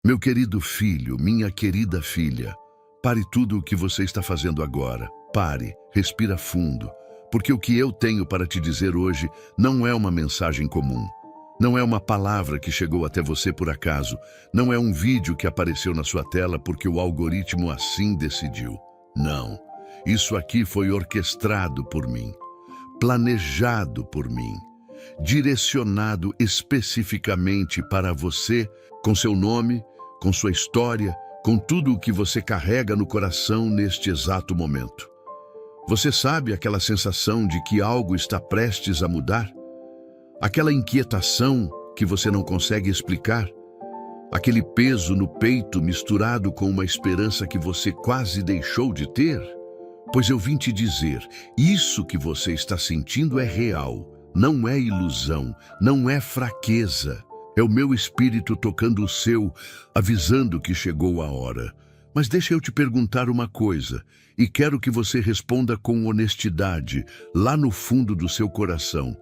Meu querido filho, minha querida filha, pare tudo o que você está fazendo agora. Pare, respira fundo, porque o que eu tenho para te dizer hoje não é uma mensagem comum. Não é uma palavra que chegou até você por acaso. Não é um vídeo que apareceu na sua tela porque o algoritmo assim decidiu. Não. Isso aqui foi orquestrado por mim, planejado por mim, direcionado especificamente para você, com seu nome, com sua história, com tudo o que você carrega no coração neste exato momento. Você sabe aquela sensação de que algo está prestes a mudar? Aquela inquietação que você não consegue explicar? Aquele peso no peito misturado com uma esperança que você quase deixou de ter? Pois eu vim te dizer, isso que você está sentindo é real, não é ilusão, não é fraqueza. É o meu espírito tocando o seu, avisando que chegou a hora. Mas deixa eu te perguntar uma coisa, e quero que você responda com honestidade, lá no fundo do seu coração.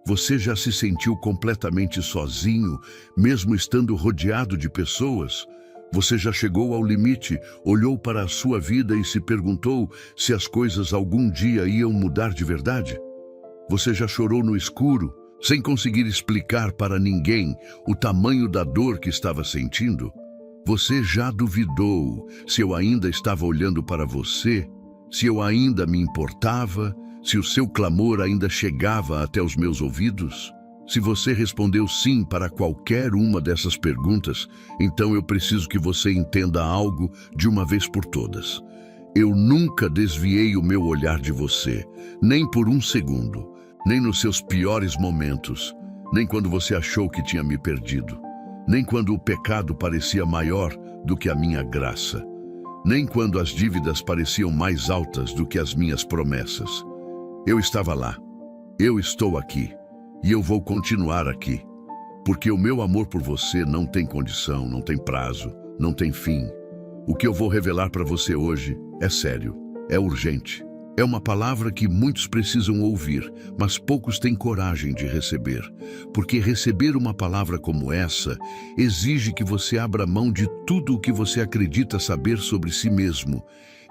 Você já se sentiu completamente sozinho, mesmo estando rodeado de pessoas? Você já chegou ao limite, olhou para a sua vida e se perguntou se as coisas algum dia iam mudar de verdade? Você já chorou no escuro, sem conseguir explicar para ninguém o tamanho da dor que estava sentindo? Você já duvidou se eu ainda estava olhando para você, se eu ainda me importava, se o seu clamor ainda chegava até os meus ouvidos? Se você respondeu sim para qualquer uma dessas perguntas, então eu preciso que você entenda algo de uma vez por todas. Eu nunca desviei o meu olhar de você, nem por um segundo, nem nos seus piores momentos, nem quando você achou que tinha me perdido, nem quando o pecado parecia maior do que a minha graça, nem quando as dívidas pareciam mais altas do que as minhas promessas. Eu estava lá, eu estou aqui. E eu vou continuar aqui, porque o meu amor por você não tem condição, não tem prazo, não tem fim. O que eu vou revelar para você hoje é sério, é urgente. É uma palavra que muitos precisam ouvir, mas poucos têm coragem de receber. Porque receber uma palavra como essa exige que você abra mão de tudo o que você acredita saber sobre si mesmo.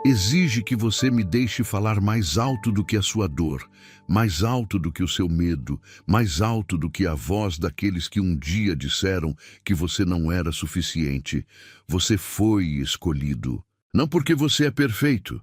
Exige que você me deixe falar mais alto do que a sua dor, mais alto do que o seu medo, mais alto do que a voz daqueles que um dia disseram que você não era suficiente. Você foi escolhido. Não porque você é perfeito,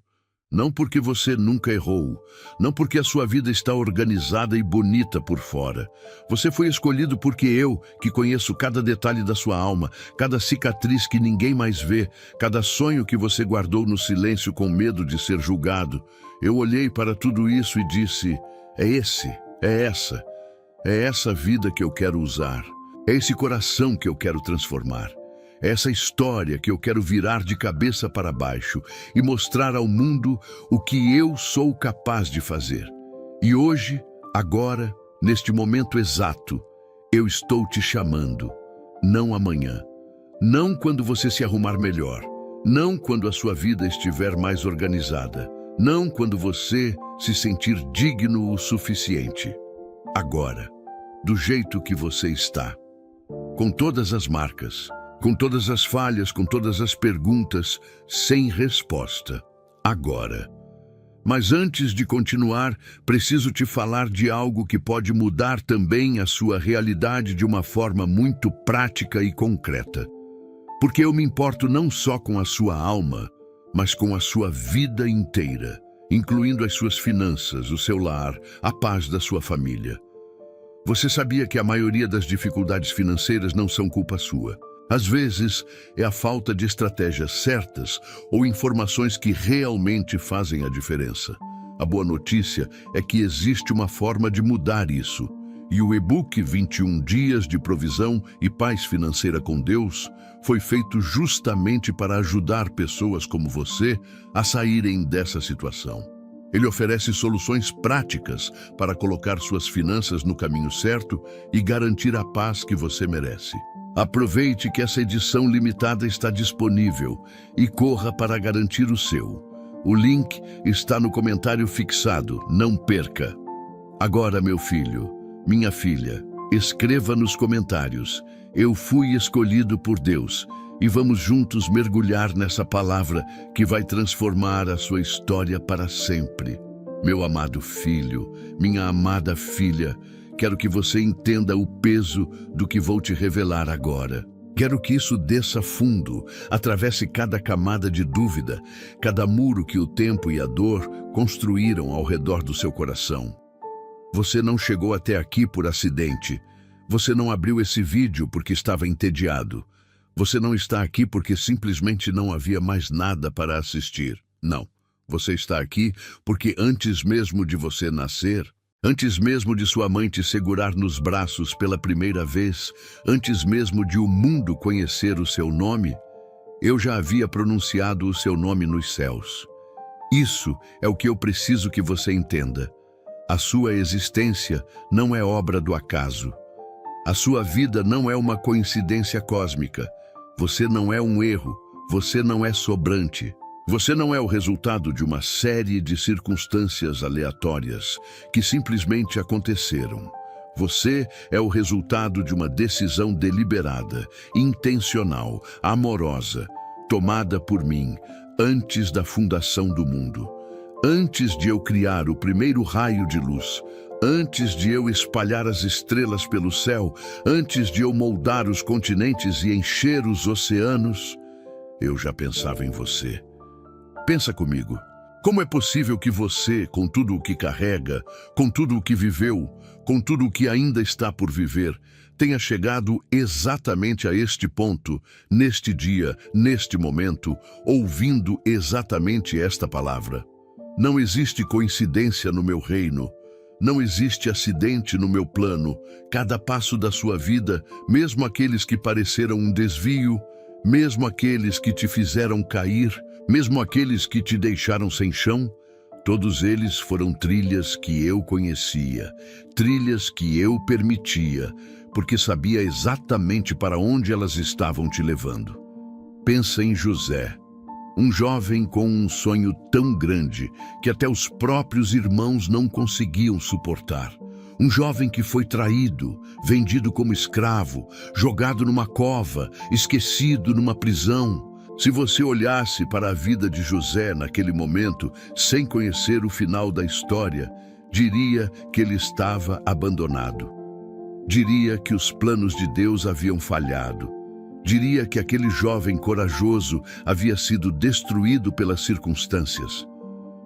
não porque você nunca errou, não porque a sua vida está organizada e bonita por fora. Você foi escolhido porque eu, que conheço cada detalhe da sua alma, cada cicatriz que ninguém mais vê, cada sonho que você guardou no silêncio com medo de ser julgado, eu olhei para tudo isso e disse, é essa vida que eu quero usar, é esse coração que eu quero transformar. É essa história que eu quero virar de cabeça para baixo e mostrar ao mundo o que eu sou capaz de fazer. E hoje, agora, neste momento exato, eu estou te chamando. Não amanhã. Não quando você se arrumar melhor. Não quando a sua vida estiver mais organizada. Não quando você se sentir digno o suficiente. Agora, do jeito que você está. Com todas as marcas, com todas as falhas, com todas as perguntas, sem resposta. Agora. Mas antes de continuar, preciso te falar de algo que pode mudar também a sua realidade de uma forma muito prática e concreta. Porque eu me importo não só com a sua alma, mas com a sua vida inteira, incluindo as suas finanças, o seu lar, a paz da sua família. Você sabia que a maioria das dificuldades financeiras não são culpa sua? Às vezes, é a falta de estratégias certas ou informações que realmente fazem a diferença. A boa notícia é que existe uma forma de mudar isso. E o e-book 21 Dias de Provisão e Paz Financeira com Deus foi feito justamente para ajudar pessoas como você a saírem dessa situação. Ele oferece soluções práticas para colocar suas finanças no caminho certo e garantir a paz que você merece. Aproveite que essa edição limitada está disponível e corra para garantir o seu. O link está no comentário fixado, não perca. Agora, meu filho, minha filha, escreva nos comentários: eu fui escolhido por Deus, e vamos juntos mergulhar nessa palavra que vai transformar a sua história para sempre. Meu amado filho, minha amada filha, quero que você entenda o peso do que vou te revelar agora. Quero que isso desça fundo, atravesse cada camada de dúvida, cada muro que o tempo e a dor construíram ao redor do seu coração. Você não chegou até aqui por acidente. Você não abriu esse vídeo porque estava entediado. Você não está aqui porque simplesmente não havia mais nada para assistir. Não. Você está aqui porque antes mesmo de você nascer, antes mesmo de sua mãe te segurar nos braços pela primeira vez, antes mesmo de o mundo conhecer o seu nome, eu já havia pronunciado o seu nome nos céus. Isso é o que eu preciso que você entenda. A sua existência não é obra do acaso. A sua vida não é uma coincidência cósmica. Você não é um erro. Você não é sobrante. Você não é o resultado de uma série de circunstâncias aleatórias que simplesmente aconteceram. Você é o resultado de uma decisão deliberada, intencional, amorosa, tomada por mim antes da fundação do mundo. Antes de eu criar o primeiro raio de luz, antes de eu espalhar as estrelas pelo céu, antes de eu moldar os continentes e encher os oceanos, eu já pensava em você. Pensa comigo, como é possível que você, com tudo o que carrega, com tudo o que viveu, com tudo o que ainda está por viver, tenha chegado exatamente a este ponto, neste dia, neste momento, ouvindo exatamente esta palavra? Não existe coincidência no meu reino. Não existe acidente no meu plano. Cada passo da sua vida, mesmo aqueles que pareceram um desvio, mesmo aqueles que te fizeram cair, mesmo aqueles que te deixaram sem chão, todos eles foram trilhas que eu conhecia, trilhas que eu permitia, porque sabia exatamente para onde elas estavam te levando. Pensa em José, um jovem com um sonho tão grande que até os próprios irmãos não conseguiam suportar. Um jovem que foi traído, vendido como escravo, jogado numa cova, esquecido numa prisão. Se você olhasse para a vida de José naquele momento, sem conhecer o final da história, diria que ele estava abandonado. Diria que os planos de Deus haviam falhado. Diria que aquele jovem corajoso havia sido destruído pelas circunstâncias.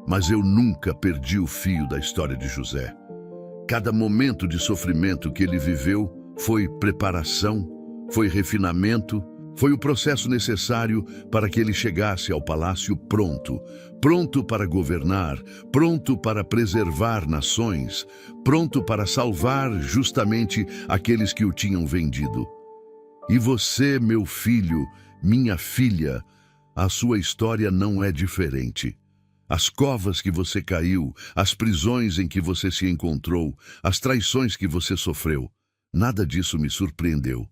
Mas eu nunca perdi o fio da história de José. Cada momento de sofrimento que ele viveu foi preparação, foi refinamento, foi o processo necessário para que ele chegasse ao palácio pronto, pronto para governar, pronto para preservar nações, pronto para salvar justamente aqueles que o tinham vendido. E você, meu filho, minha filha, a sua história não é diferente. As covas que você caiu, as prisões em que você se encontrou, as traições que você sofreu, nada disso me surpreendeu.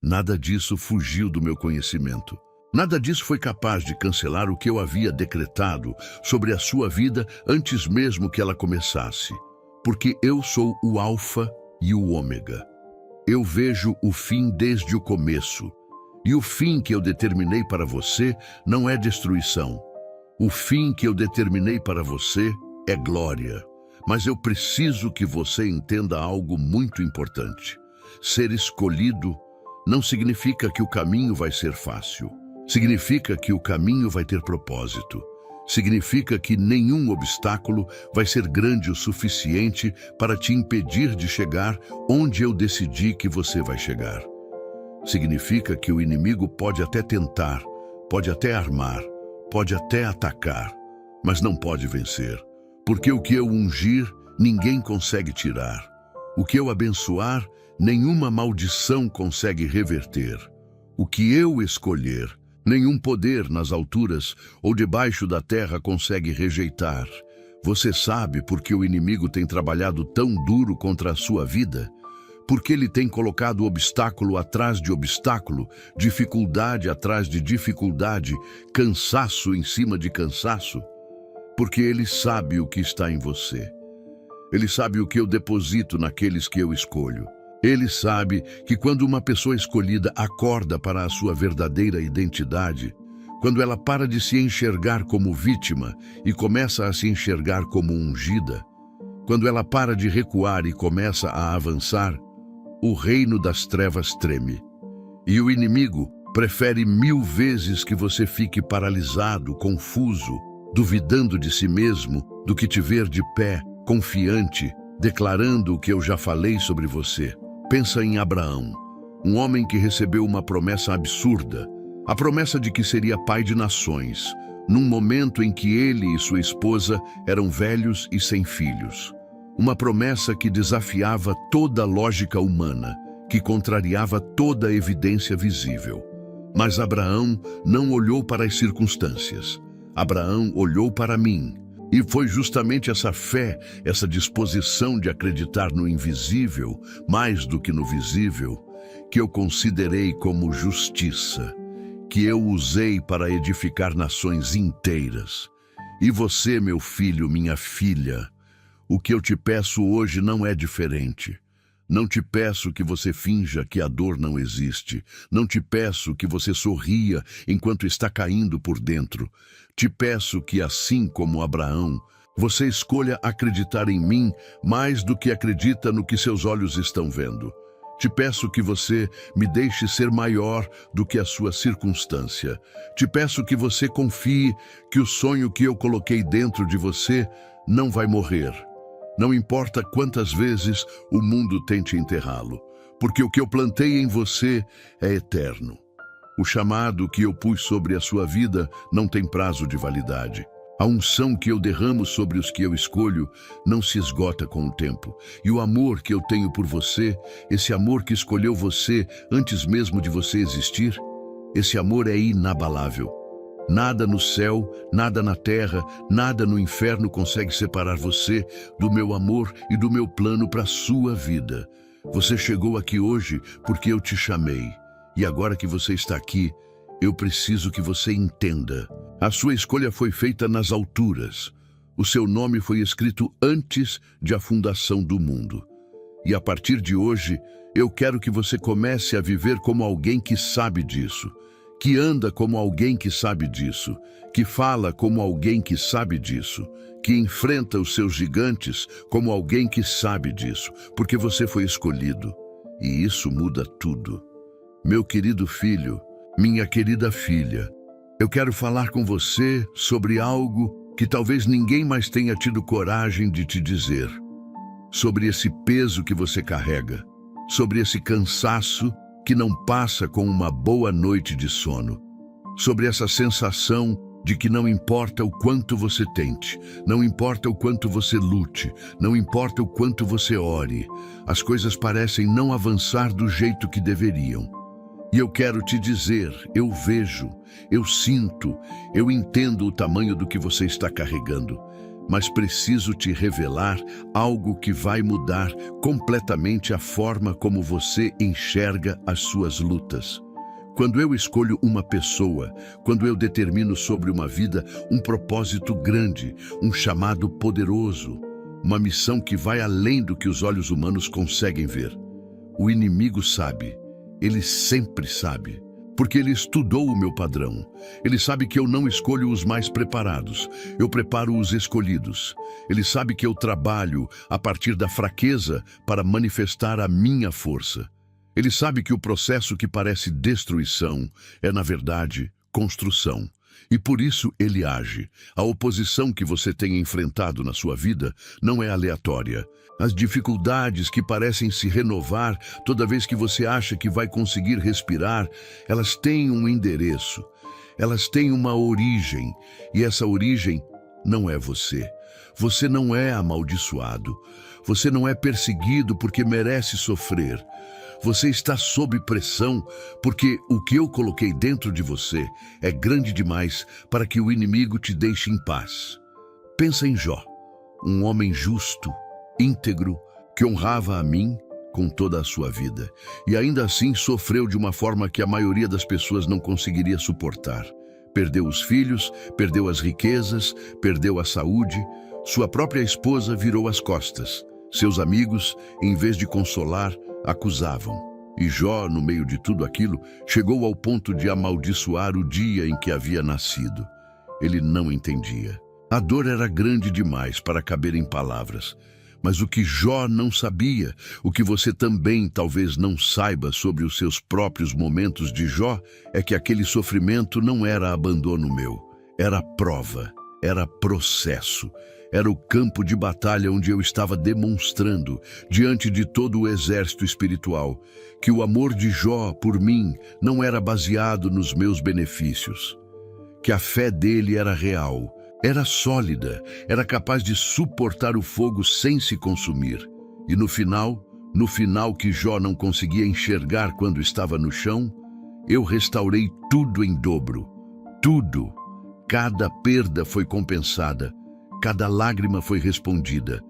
Nada disso fugiu do meu conhecimento. Nada disso foi capaz de cancelar o que eu havia decretado sobre a sua vida antes mesmo que ela começasse. Porque eu sou o Alfa e o Ômega. Eu vejo o fim desde o começo. E o fim que eu determinei para você não é destruição. O fim que eu determinei para você é glória. Mas eu preciso que você entenda algo muito importante. Ser escolhido não significa que o caminho vai ser fácil. Significa que o caminho vai ter propósito. Significa que nenhum obstáculo vai ser grande o suficiente para te impedir de chegar onde eu decidi que você vai chegar. Significa que o inimigo pode até tentar, pode até armar, pode até atacar, mas não pode vencer. Porque o que eu ungir, ninguém consegue tirar. O que eu abençoar, nenhuma maldição consegue reverter. O que eu escolher, nenhum poder nas alturas ou debaixo da terra consegue rejeitar. Você sabe por que o inimigo tem trabalhado tão duro contra a sua vida? Porque ele tem colocado obstáculo atrás de obstáculo, dificuldade atrás de dificuldade, cansaço em cima de cansaço? Porque ele sabe o que está em você. Ele sabe o que eu deposito naqueles que eu escolho. Ele sabe que quando uma pessoa escolhida acorda para a sua verdadeira identidade, quando ela para de se enxergar como vítima e começa a se enxergar como ungida, quando ela para de recuar e começa a avançar, o reino das trevas treme. E o inimigo prefere 1000 vezes que você fique paralisado, confuso, duvidando de si mesmo, do que te ver de pé, confiante, declarando o que eu já falei sobre você. Pensa em Abraão, um homem que recebeu uma promessa absurda, a promessa de que seria pai de nações, num momento em que ele e sua esposa eram velhos e sem filhos. Uma promessa que desafiava toda a lógica humana, que contrariava toda a evidência visível. Mas Abraão não olhou para as circunstâncias. Abraão olhou para mim. E foi justamente essa fé, essa disposição de acreditar no invisível, mais do que no visível, que eu considerei como justiça, que eu usei para edificar nações inteiras. E você, meu filho, minha filha, o que eu te peço hoje não é diferente. Não te peço que você finja que a dor não existe. Não te peço que você sorria enquanto está caindo por dentro. Te peço que, assim como Abraão, você escolha acreditar em mim mais do que acredita no que seus olhos estão vendo. Te peço que você me deixe ser maior do que a sua circunstância. Te peço que você confie que o sonho que eu coloquei dentro de você não vai morrer. Não importa quantas vezes o mundo tente enterrá-lo, porque o que eu plantei em você é eterno. O chamado que eu pus sobre a sua vida não tem prazo de validade. A unção que eu derramo sobre os que eu escolho não se esgota com o tempo. E o amor que eu tenho por você, esse amor que escolheu você antes mesmo de você existir, esse amor é inabalável. Nada no céu, nada na terra, nada no inferno consegue separar você do meu amor e do meu plano para a sua vida. Você chegou aqui hoje porque eu te chamei. E agora que você está aqui, eu preciso que você entenda. A sua escolha foi feita nas alturas. O seu nome foi escrito antes de a fundação do mundo. E a partir de hoje, eu quero que você comece a viver como alguém que sabe disso, que anda como alguém que sabe disso, que fala como alguém que sabe disso, que enfrenta os seus gigantes como alguém que sabe disso, porque você foi escolhido. E isso muda tudo. Meu querido filho, minha querida filha, eu quero falar com você sobre algo que talvez ninguém mais tenha tido coragem de te dizer. Sobre esse peso que você carrega, sobre esse cansaço que não passa com uma boa noite de sono, sobre essa sensação de que não importa o quanto você tente, não importa o quanto você lute, não importa o quanto você ore, as coisas parecem não avançar do jeito que deveriam. E eu quero te dizer, eu vejo, eu sinto, eu entendo o tamanho do que você está carregando, mas preciso te revelar algo que vai mudar completamente a forma como você enxerga as suas lutas. Quando eu escolho uma pessoa, quando eu determino sobre uma vida um propósito grande, um chamado poderoso, uma missão que vai além do que os olhos humanos conseguem ver, o inimigo sabe. Ele sempre sabe, porque ele estudou o meu padrão. Ele sabe que eu não escolho os mais preparados, eu preparo os escolhidos. Ele sabe que eu trabalho a partir da fraqueza para manifestar a minha força. Ele sabe que o processo que parece destruição é, na verdade, construção. E por isso ele age. A oposição que você tem enfrentado na sua vida não é aleatória. As dificuldades que parecem se renovar toda vez que você acha que vai conseguir respirar, elas têm um endereço, elas têm uma origem, e essa origem não é você. Você não é amaldiçoado, você não é perseguido porque merece sofrer. Você está sob pressão porque o que eu coloquei dentro de você é grande demais para que o inimigo te deixe em paz. Pensa em Jó, um homem justo, íntegro, que honrava a mim com toda a sua vida, e ainda assim sofreu de uma forma que a maioria das pessoas não conseguiria suportar. Perdeu os filhos, perdeu as riquezas, perdeu a saúde, sua própria esposa virou as costas. Seus amigos, em vez de consolar, acusavam. E Jó, no meio de tudo aquilo, chegou ao ponto de amaldiçoar o dia em que havia nascido. Ele não entendia. A dor era grande demais para caber em palavras. Mas o que Jó não sabia, o que você também talvez não saiba sobre os seus próprios momentos de Jó, é que aquele sofrimento não era abandono meu. Era prova, era processo. Era o campo de batalha onde eu estava demonstrando, diante de todo o exército espiritual, que o amor de Jó por mim não era baseado nos meus benefícios. Que a fé dele era real, era sólida, era capaz de suportar o fogo sem se consumir. E no final que Jó não conseguia enxergar quando estava no chão, eu restaurei tudo em dobro. Tudo. Cada perda foi compensada. Cada lágrima foi respondida.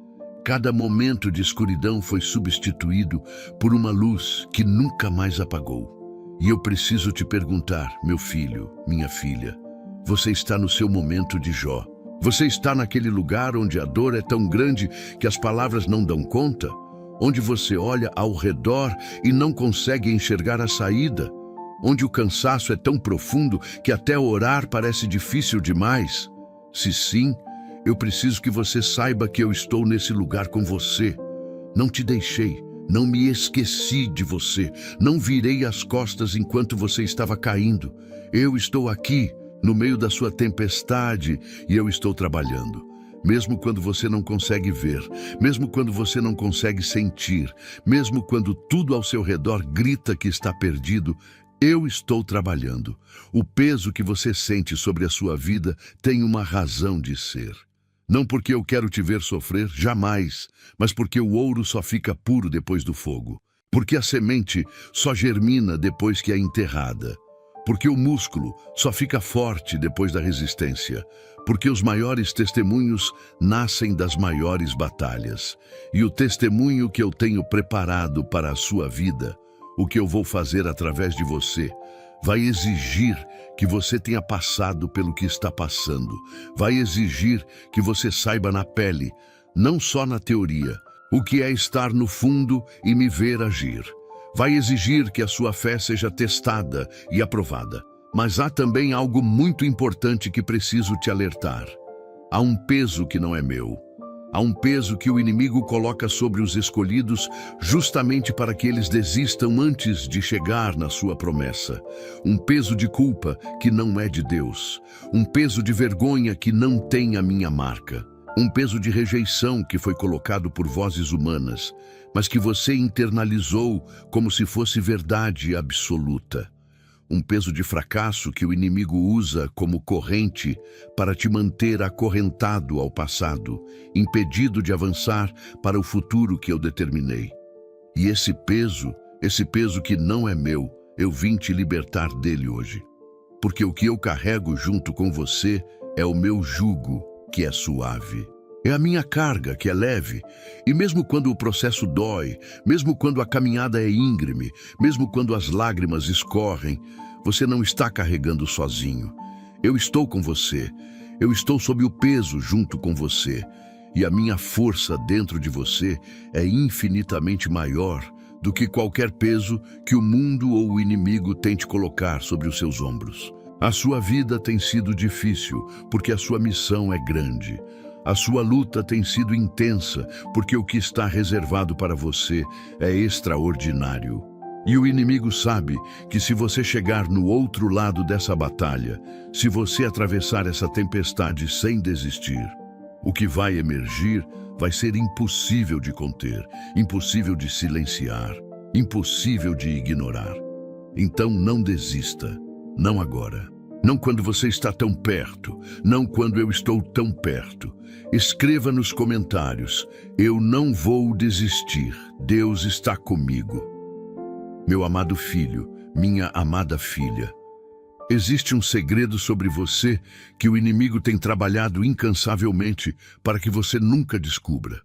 Cada momento de escuridão foi substituído por uma luz que nunca mais apagou. E eu preciso te perguntar, meu filho, minha filha, você está no seu momento de Jó. Você está naquele lugar onde a dor é tão grande que as palavras não dão conta? Onde você olha ao redor e não consegue enxergar a saída? Onde o cansaço é tão profundo que até orar parece difícil demais? Se sim, eu preciso que você saiba que eu estou nesse lugar com você. Não te deixei, não me esqueci de você, não virei as costas enquanto você estava caindo. Eu estou aqui, no meio da sua tempestade, e eu estou trabalhando. Mesmo quando você não consegue ver, mesmo quando você não consegue sentir, mesmo quando tudo ao seu redor grita que está perdido, eu estou trabalhando. O peso que você sente sobre a sua vida tem uma razão de ser. Não porque eu quero te ver sofrer, jamais, mas porque o ouro só fica puro depois do fogo. Porque a semente só germina depois que é enterrada. Porque o músculo só fica forte depois da resistência. Porque os maiores testemunhos nascem das maiores batalhas. E o testemunho que eu tenho preparado para a sua vida, o que eu vou fazer através de você, vai exigir que você tenha passado pelo que está passando. Vai exigir que você saiba na pele, não só na teoria, o que é estar no fundo e me ver agir. Vai exigir que a sua fé seja testada e aprovada. Mas há também algo muito importante que preciso te alertar. Há um peso que não é meu. Há um peso que o inimigo coloca sobre os escolhidos justamente para que eles desistam antes de chegar na sua promessa. Um peso de culpa que não é de Deus. Um peso de vergonha que não tem a minha marca. Um peso de rejeição que foi colocado por vozes humanas, mas que você internalizou como se fosse verdade absoluta. Um peso de fracasso que o inimigo usa como corrente para te manter acorrentado ao passado, impedido de avançar para o futuro que eu determinei. E esse peso que não é meu, eu vim te libertar dele hoje. Porque o que eu carrego junto com você é o meu jugo, que é suave. É a minha carga, que é leve, e mesmo quando o processo dói, mesmo quando a caminhada é íngreme, mesmo quando as lágrimas escorrem, você não está carregando sozinho. Eu estou com você, eu estou sob o peso junto com você, e a minha força dentro de você é infinitamente maior do que qualquer peso que o mundo ou o inimigo tente colocar sobre os seus ombros. A sua vida tem sido difícil, porque a sua missão é grande. A sua luta tem sido intensa, porque o que está reservado para você é extraordinário. E o inimigo sabe que se você chegar no outro lado dessa batalha, se você atravessar essa tempestade sem desistir, o que vai emergir vai ser impossível de conter, impossível de silenciar, impossível de ignorar. Então não desista, não agora. Não quando você está tão perto, não quando eu estou tão perto. Escreva nos comentários, eu não vou desistir, Deus está comigo. Meu amado filho, minha amada filha, existe um segredo sobre você que o inimigo tem trabalhado incansavelmente para que você nunca descubra.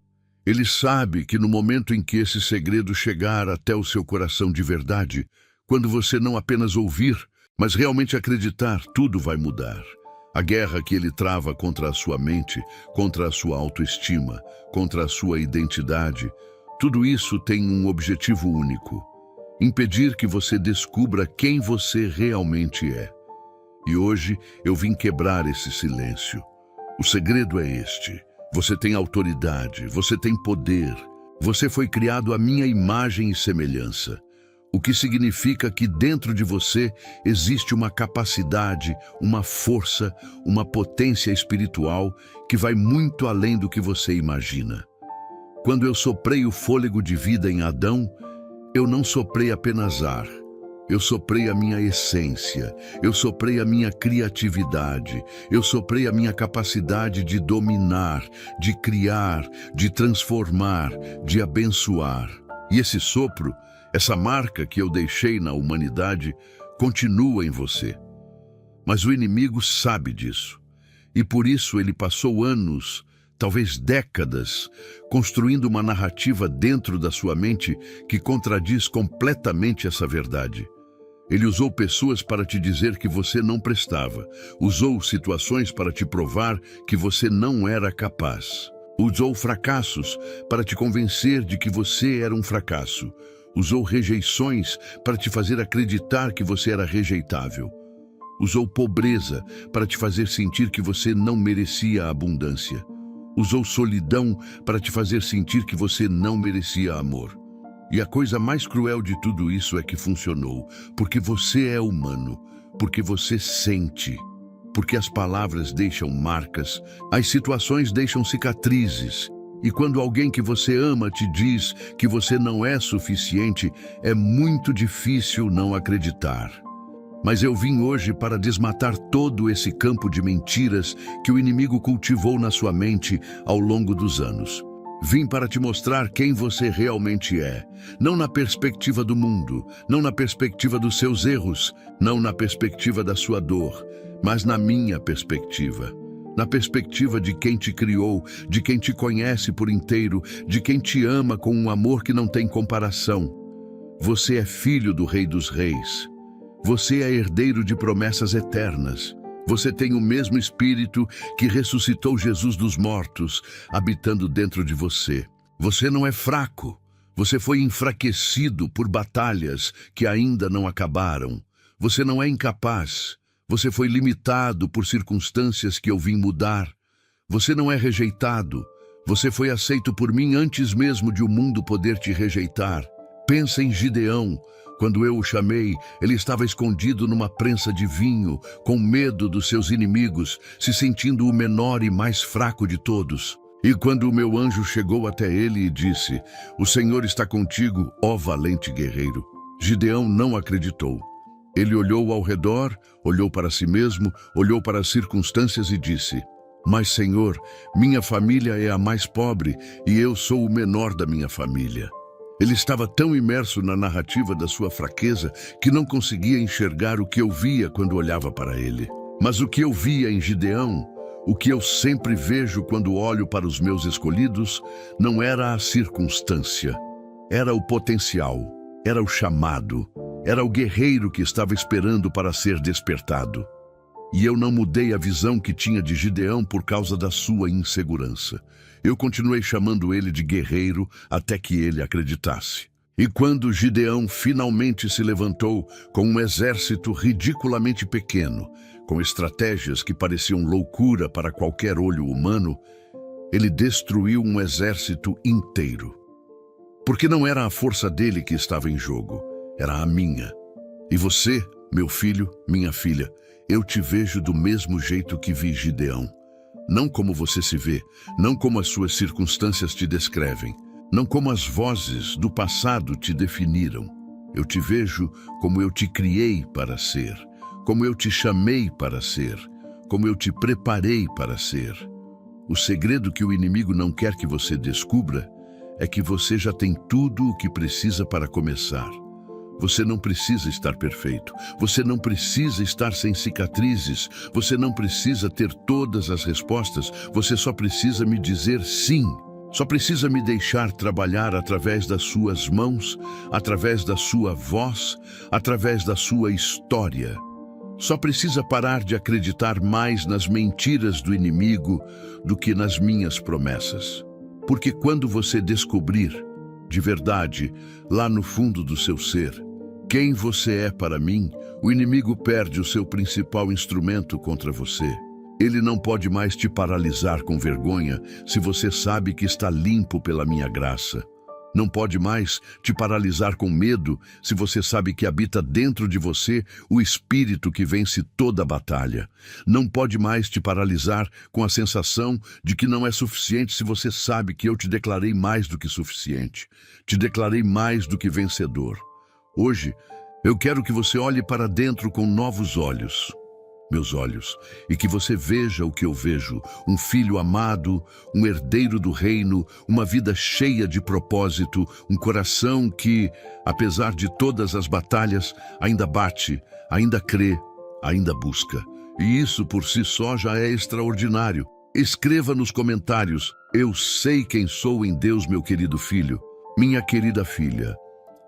Ele sabe que no momento em que esse segredo chegar até o seu coração de verdade, quando você não apenas ouvir, mas realmente acreditar, tudo vai mudar. A guerra que ele trava contra a sua mente, contra a sua autoestima, contra a sua identidade, Tudo isso tem um objetivo único: impedir que você descubra quem você realmente é. E hoje eu vim quebrar esse silêncio. O segredo é este: você tem autoridade, você tem poder, você foi criado à minha imagem e semelhança. O que significa que dentro de você existe uma capacidade, uma força, uma potência espiritual que vai muito além do que você imagina. Quando eu soprei o fôlego de vida em Adão, eu não soprei apenas ar. Eu soprei a minha essência, eu soprei a minha criatividade, eu soprei a minha capacidade de dominar, de criar, de transformar, de abençoar. E esse sopro, essa marca que eu deixei na humanidade, continua em você. Mas o inimigo sabe disso. E por isso ele passou anos, talvez décadas, construindo uma narrativa dentro da sua mente que contradiz completamente essa verdade. Ele usou pessoas para te dizer que você não prestava, usou situações para te provar que você não era capaz, usou fracassos para te convencer de que você era um fracasso, usou rejeições para te fazer acreditar que você era rejeitável, usou pobreza para te fazer sentir que você não merecia a abundância, usou solidão para te fazer sentir que você não merecia amor. E a coisa mais cruel de tudo isso é que funcionou, porque você é humano, porque você sente, porque as palavras deixam marcas, as situações deixam cicatrizes. E quando alguém que você ama te diz que você não é suficiente, é muito difícil não acreditar. Mas eu vim hoje para desmatar todo esse campo de mentiras que o inimigo cultivou na sua mente ao longo dos anos. Vim para te mostrar quem você realmente é, não na perspectiva do mundo, não na perspectiva dos seus erros, não na perspectiva da sua dor, mas na minha perspectiva. Na perspectiva de quem te criou, de quem te conhece por inteiro, de quem te ama com um amor que não tem comparação. Você é filho do Rei dos Reis. Você é herdeiro de promessas eternas. Você tem o mesmo Espírito que ressuscitou Jesus dos mortos, habitando dentro de você. Você não é fraco. Você foi enfraquecido por batalhas que ainda não acabaram. Você não é incapaz. Você foi limitado por circunstâncias que eu vim mudar. Você não é rejeitado. Você foi aceito por mim antes mesmo de o mundo poder te rejeitar. Pensa em Gideão. Quando eu o chamei, ele estava escondido numa prensa de vinho, com medo dos seus inimigos, se sentindo o menor e mais fraco de todos. E quando o meu anjo chegou até ele e disse: "O Senhor está contigo, ó valente guerreiro", Gideão não acreditou. Ele olhou ao redor, olhou para si mesmo, olhou para as circunstâncias e disse: "Mas, Senhor, minha família é a mais pobre e eu sou o menor da minha família." Ele estava tão imerso na narrativa da sua fraqueza que não conseguia enxergar o que eu via quando olhava para ele. Mas o que eu via em Gideão, o que eu sempre vejo quando olho para os meus escolhidos, não era a circunstância, era o potencial, era o chamado, era o guerreiro que estava esperando para ser despertado. E eu não mudei a visão que tinha de Gideão por causa da sua insegurança. Eu continuei chamando ele de guerreiro até que ele acreditasse. E quando Gideão finalmente se levantou com um exército ridiculamente pequeno, com estratégias que pareciam loucura para qualquer olho humano, ele destruiu um exército inteiro. Porque não era a força dele que estava em jogo, era a minha. E você, meu filho, minha filha, eu te vejo do mesmo jeito que vi Gideão. Não como você se vê, não como as suas circunstâncias te descrevem, não como as vozes do passado te definiram. Eu te vejo como eu te criei para ser, como eu te chamei para ser, como eu te preparei para ser. O segredo que o inimigo não quer que você descubra é que você já tem tudo o que precisa para começar. Você não precisa estar perfeito, você não precisa estar sem cicatrizes, você não precisa ter todas as respostas, você só precisa me dizer sim. Só precisa me deixar trabalhar através das suas mãos, através da sua voz, através da sua história. Só precisa parar de acreditar mais nas mentiras do inimigo do que nas minhas promessas. Porque quando você descobrir, de verdade, lá no fundo do seu ser. Quem você é para mim, o inimigo perde o seu principal instrumento contra você. Ele não pode mais te paralisar com vergonha se você sabe que está limpo pela minha graça. Não pode mais te paralisar com medo se você sabe que habita dentro de você o espírito que vence toda a batalha. Não pode mais te paralisar com a sensação de que não é suficiente se você sabe que eu te declarei mais do que suficiente. Te declarei mais do que vencedor. Hoje, eu quero que você olhe para dentro com novos olhos, meus olhos, e que você veja o que eu vejo, um filho amado, um herdeiro do reino, uma vida cheia de propósito, um coração que, apesar de todas as batalhas, ainda bate, ainda crê, ainda busca. E isso por si só já é extraordinário. Escreva nos comentários: eu sei quem sou em Deus, meu querido filho, minha querida filha.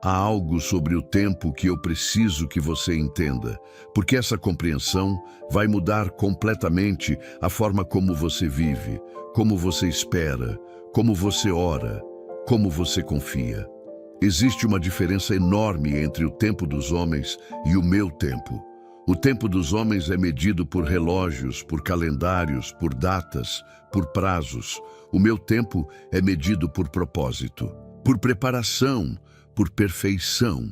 Há algo sobre o tempo que eu preciso que você entenda, porque essa compreensão vai mudar completamente a forma como você vive, como você espera, como você ora, como você confia. Existe uma diferença enorme entre o tempo dos homens e o meu tempo. O tempo dos homens é medido por relógios, por calendários, por datas, por prazos. O meu tempo é medido por propósito, por preparação, por perfeição.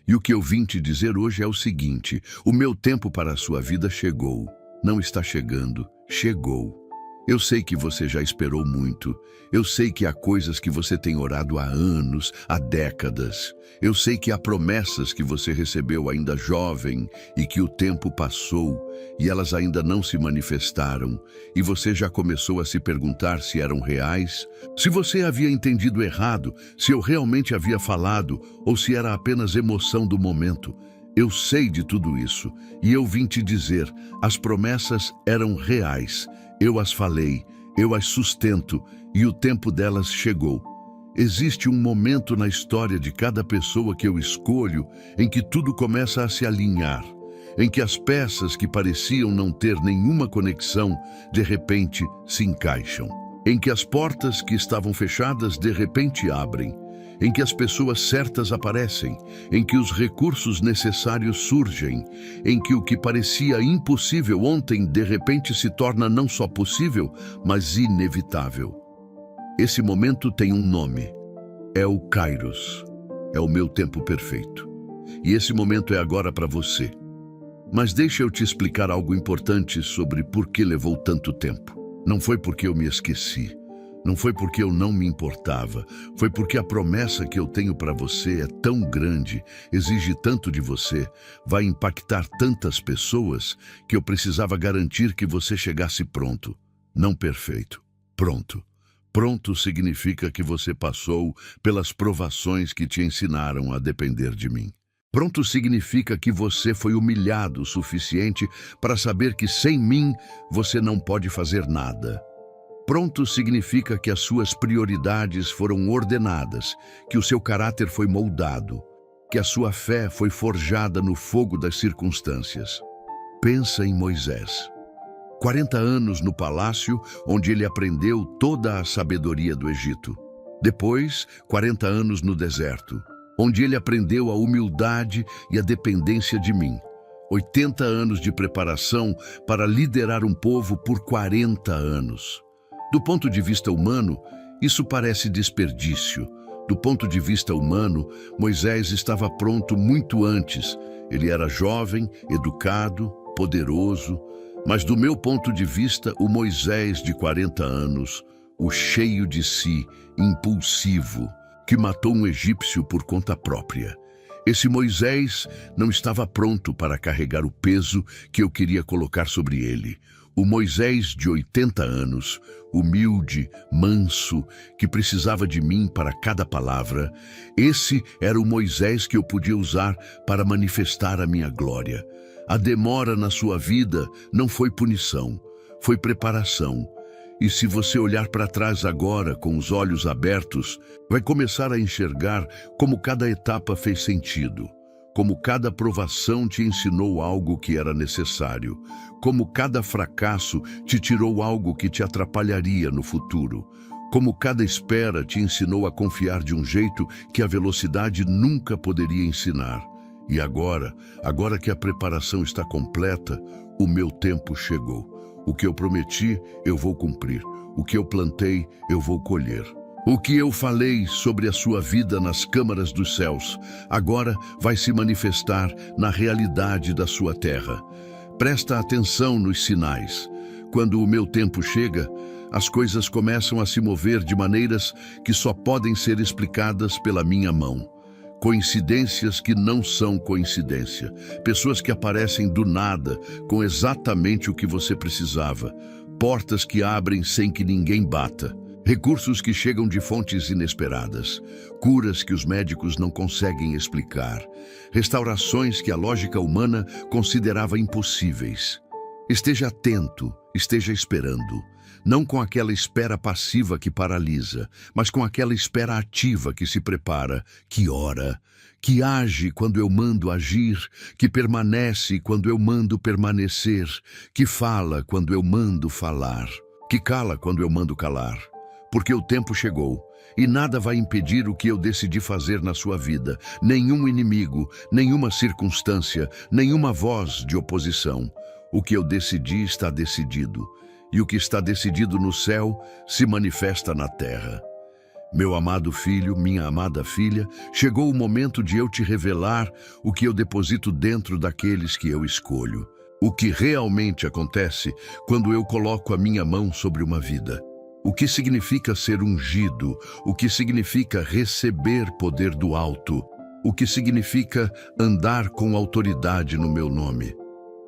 E o que eu vim te dizer hoje é o seguinte: o meu tempo para a sua vida chegou. Não está chegando, chegou. Eu sei que você já esperou muito. Eu sei que há coisas que você tem orado há anos, há décadas. Eu sei que há promessas que você recebeu ainda jovem e que o tempo passou e elas ainda não se manifestaram. E você já começou a se perguntar se eram reais, se você havia entendido errado, se eu realmente havia falado ou se era apenas emoção do momento. Eu sei de tudo isso e eu vim te dizer: as promessas eram reais. Eu as falei, eu as sustento e o tempo delas chegou. Existe um momento na história de cada pessoa que eu escolho em que tudo começa a se alinhar, em que as peças que pareciam não ter nenhuma conexão, de repente se encaixam, em que as portas que estavam fechadas de repente abrem, em que as pessoas certas aparecem, em que os recursos necessários surgem, em que o que parecia impossível ontem de repente se torna não só possível, mas inevitável. Esse momento tem um nome: é o Kairos, é o meu tempo perfeito. E esse momento é agora para você. Mas deixa eu te explicar algo importante sobre por que levou tanto tempo. Não foi porque eu me esqueci. Não foi porque eu não me importava, foi porque a promessa que eu tenho para você é tão grande, exige tanto de você, vai impactar tantas pessoas, que eu precisava garantir que você chegasse pronto. Não perfeito, pronto. Pronto significa que você passou pelas provações que te ensinaram a depender de mim. Pronto significa que você foi humilhado o suficiente para saber que sem mim você não pode fazer nada. Pronto significa que as suas prioridades foram ordenadas, que o seu caráter foi moldado, que a sua fé foi forjada no fogo das circunstâncias. Pensa em Moisés. 40 anos no palácio, onde ele aprendeu toda a sabedoria do Egito. Depois, 40 anos no deserto, onde ele aprendeu a humildade e a dependência de mim. 80 anos de preparação para liderar um povo por 40 anos. Do ponto de vista humano, isso parece desperdício. Do ponto de vista humano, Moisés estava pronto muito antes. Ele era jovem, educado, poderoso. Mas do meu ponto de vista, o Moisés de 40 anos, o cheio de si, impulsivo, que matou um egípcio por conta própria. Esse Moisés não estava pronto para carregar o peso que eu queria colocar sobre ele. O Moisés de 80 anos, humilde, manso, que precisava de mim para cada palavra, esse era o Moisés que eu podia usar para manifestar a minha glória. A demora na sua vida não foi punição, foi preparação. E se você olhar para trás agora com os olhos abertos, vai começar a enxergar como cada etapa fez sentido, como cada provação te ensinou algo que era necessário, como cada fracasso te tirou algo que te atrapalharia no futuro, Como cada espera te ensinou a confiar de um jeito que a velocidade nunca poderia ensinar. E agora que a preparação está completa, o meu tempo chegou. O que eu prometi, eu vou cumprir. O que eu plantei, eu vou colher. O que eu falei sobre a sua vida nas câmaras dos céus, agora vai se manifestar na realidade da sua terra. Presta atenção nos sinais. Quando o meu tempo chega, as coisas começam a se mover de maneiras que só podem ser explicadas pela minha mão. Coincidências que não são coincidência. Pessoas que aparecem do nada com exatamente o que você precisava. Portas que abrem sem que ninguém bata. Recursos que chegam de fontes inesperadas. Curas que os médicos não conseguem explicar. Restaurações que a lógica humana considerava impossíveis. Esteja atento, esteja esperando. Não com aquela espera passiva que paralisa, mas com aquela espera ativa que se prepara, que ora, que age quando eu mando agir, que permanece quando eu mando permanecer, que fala quando eu mando falar, que cala quando eu mando calar. Porque o tempo chegou, e nada vai impedir o que eu decidi fazer na sua vida. Nenhum inimigo, nenhuma circunstância, nenhuma voz de oposição. O que eu decidi está decidido, e o que está decidido no céu se manifesta na terra. Meu amado filho, minha amada filha, chegou o momento de eu te revelar o que eu deposito dentro daqueles que eu escolho. O que realmente acontece quando eu coloco a minha mão sobre uma vida. O que significa ser ungido, o que significa receber poder do alto, o que significa andar com autoridade no meu nome.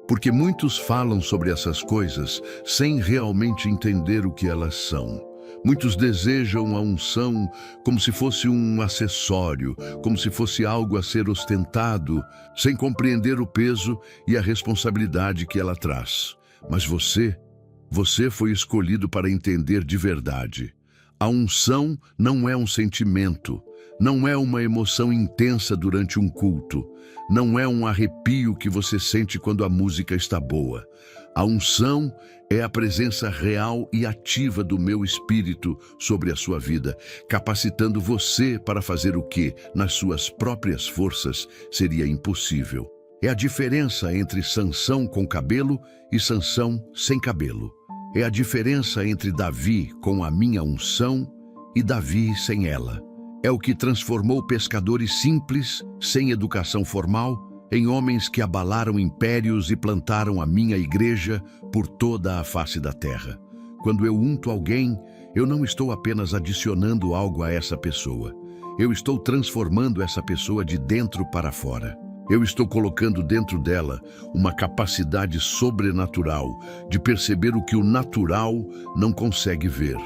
Porque muitos falam sobre essas coisas sem realmente entender o que elas são. Muitos desejam a unção como se fosse um acessório, como se fosse algo a ser ostentado, sem compreender o peso e a responsabilidade que ela traz. Mas você foi escolhido para entender de verdade. A unção não é um sentimento, não é uma emoção intensa durante um culto, não é um arrepio que você sente quando a música está boa. A unção é a presença real e ativa do meu Espírito sobre a sua vida, capacitando você para fazer o que, nas suas próprias forças, seria impossível. É a diferença entre Sansão com cabelo e Sansão sem cabelo. É a diferença entre Davi com a minha unção e Davi sem ela. É o que transformou pescadores simples, sem educação formal, em homens que abalaram impérios e plantaram a minha igreja por toda a face da terra. Quando eu unto alguém, eu não estou apenas adicionando algo a essa pessoa. Eu estou transformando essa pessoa de dentro para fora. Eu estou colocando dentro dela uma capacidade sobrenatural de perceber o que o natural não consegue ver.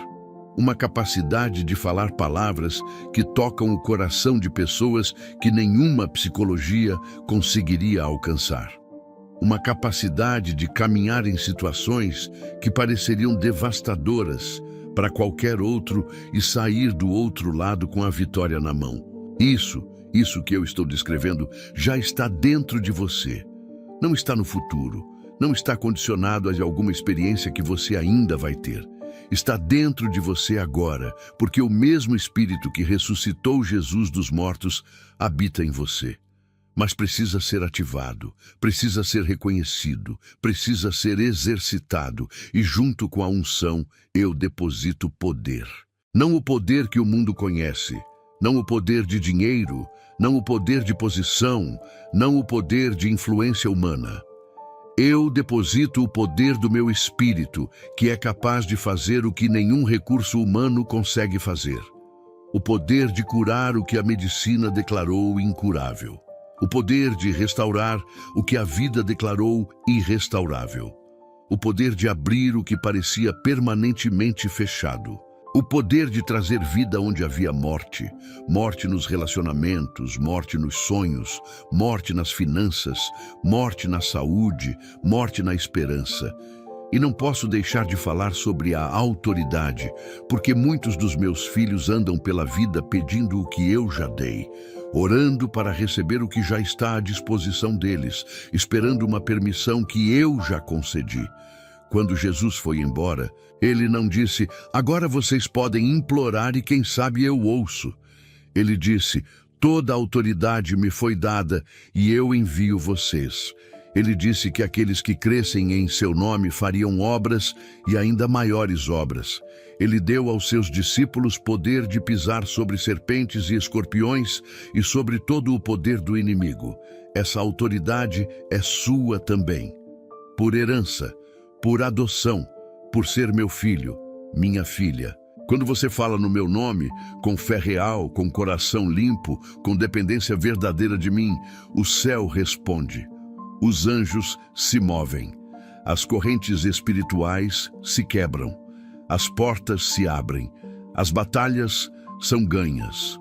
Uma capacidade de falar palavras que tocam o coração de pessoas que nenhuma psicologia conseguiria alcançar. Uma capacidade de caminhar em situações que pareceriam devastadoras para qualquer outro e sair do outro lado com a vitória na mão. Isso que eu estou descrevendo já está dentro de você. Não está no futuro, não está condicionado a alguma experiência que você ainda vai ter. Está dentro de você agora, porque o mesmo Espírito que ressuscitou Jesus dos mortos habita em você. Mas precisa ser ativado, precisa ser reconhecido, precisa ser exercitado, e junto com a unção eu deposito poder. Não o poder que o mundo conhece, não o poder de dinheiro, não o poder de posição, não o poder de influência humana. Eu deposito o poder do meu Espírito, que é capaz de fazer o que nenhum recurso humano consegue fazer. O poder de curar o que a medicina declarou incurável. O poder de restaurar o que a vida declarou irrestaurável. O poder de abrir o que parecia permanentemente fechado. O poder de trazer vida onde havia morte. Morte nos relacionamentos, morte nos sonhos, morte nas finanças, morte na saúde, morte na esperança. E não posso deixar de falar sobre a autoridade, porque muitos dos meus filhos andam pela vida pedindo o que eu já dei, orando para receber o que já está à disposição deles, esperando uma permissão que eu já concedi. Quando Jesus foi embora, ele não disse: agora vocês podem implorar e quem sabe eu ouço. Ele disse: toda a autoridade me foi dada e eu envio vocês. Ele disse que aqueles que crescem em seu nome fariam obras e ainda maiores obras. Ele deu aos seus discípulos poder de pisar sobre serpentes e escorpiões e sobre todo o poder do inimigo. Essa autoridade é sua também. Por herança, por adoção, por ser meu filho, minha filha. Quando você fala no meu nome, com fé real, com coração limpo, com dependência verdadeira de mim, o céu responde. Os anjos se movem. As correntes espirituais se quebram. As portas se abrem. As batalhas são ganhas.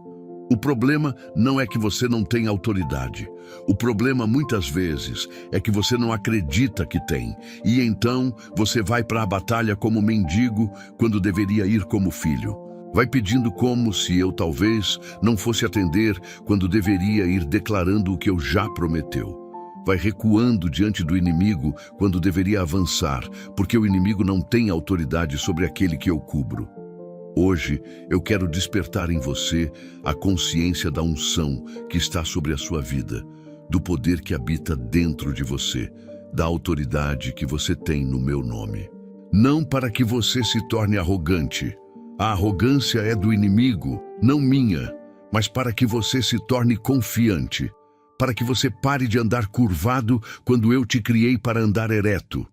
O problema não é que você não tem autoridade. O problema, muitas vezes, é que você não acredita que tem. E então, você vai para a batalha como mendigo, quando deveria ir como filho. Vai pedindo como se eu, talvez, não fosse atender, quando deveria ir declarando o que eu já prometeu. Vai recuando diante do inimigo, quando deveria avançar, porque o inimigo não tem autoridade sobre aquele que eu cubro. Hoje, eu quero despertar em você a consciência da unção que está sobre a sua vida, do poder que habita dentro de você, da autoridade que você tem no meu nome. Não para que você se torne arrogante. A arrogância é do inimigo, não minha, mas para que você se torne confiante, para que você pare de andar curvado quando eu te criei para andar ereto,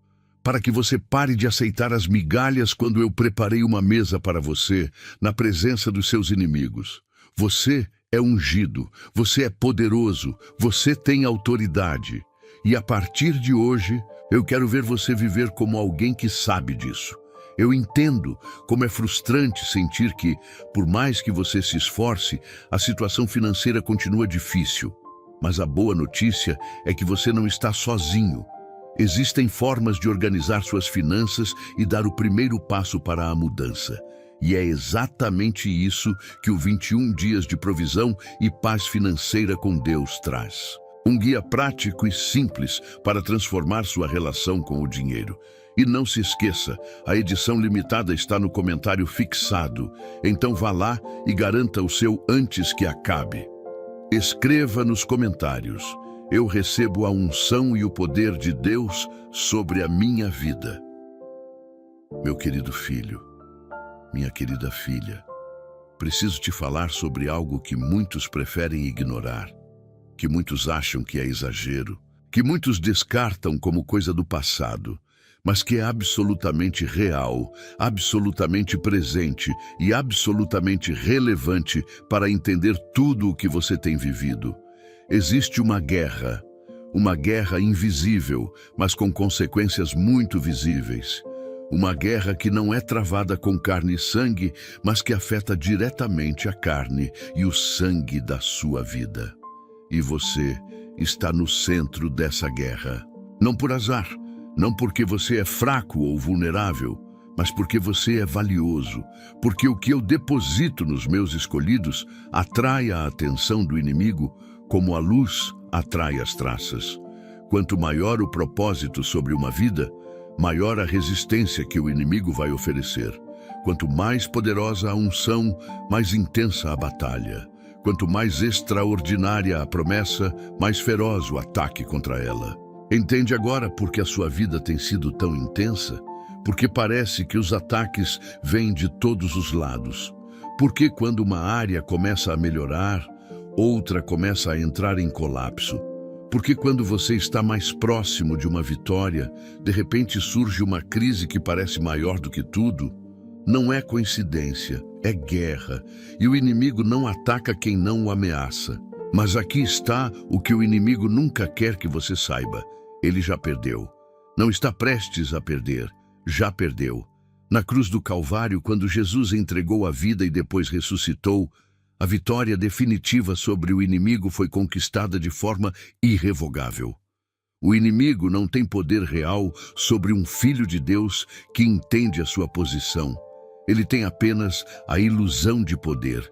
para que você pare de aceitar as migalhas quando eu preparei uma mesa para você, na presença dos seus inimigos. Você é ungido, você é poderoso, você tem autoridade. E a partir de hoje, eu quero ver você viver como alguém que sabe disso. Eu entendo como é frustrante sentir que, por mais que você se esforce, a situação financeira continua difícil. Mas a boa notícia é que você não está sozinho. Existem formas de organizar suas finanças e dar o primeiro passo para a mudança. E é exatamente isso que o 21 Dias de Provisão e Paz Financeira com Deus traz. Um guia prático e simples para transformar sua relação com o dinheiro. E não se esqueça, a edição limitada está no comentário fixado. Então vá lá e garanta o seu antes que acabe. Escreva nos comentários: eu recebo a unção e o poder de Deus sobre a minha vida. Meu querido filho, minha querida filha, preciso te falar sobre algo que muitos preferem ignorar, que muitos acham que é exagero, que muitos descartam como coisa do passado, mas que é absolutamente real, absolutamente presente e absolutamente relevante para entender tudo o que você tem vivido. Existe uma guerra invisível, mas com consequências muito visíveis. Uma guerra que não é travada com carne e sangue, mas que afeta diretamente a carne e o sangue da sua vida. E você está no centro dessa guerra. Não por azar, não porque você é fraco ou vulnerável, mas porque você é valioso, porque o que eu deposito nos meus escolhidos atrai a atenção do inimigo, como a luz atrai as traças. Quanto maior o propósito sobre uma vida, maior a resistência que o inimigo vai oferecer. Quanto mais poderosa a unção, mais intensa a batalha. Quanto mais extraordinária a promessa, mais feroz o ataque contra ela. Entende agora por que a sua vida tem sido tão intensa? Porque parece que os ataques vêm de todos os lados. Porque quando uma área começa a melhorar, outra começa a entrar em colapso. Porque quando você está mais próximo de uma vitória, de repente surge uma crise que parece maior do que tudo. Não é coincidência, é guerra. E o inimigo não ataca quem não o ameaça. Mas aqui está o que o inimigo nunca quer que você saiba. Ele já perdeu. Não está prestes a perder. Já perdeu. Na cruz do Calvário, quando Jesus entregou a vida e depois ressuscitou, a vitória definitiva sobre o inimigo foi conquistada de forma irrevogável. O inimigo não tem poder real sobre um filho de Deus que entende a sua posição. Ele tem apenas a ilusão de poder.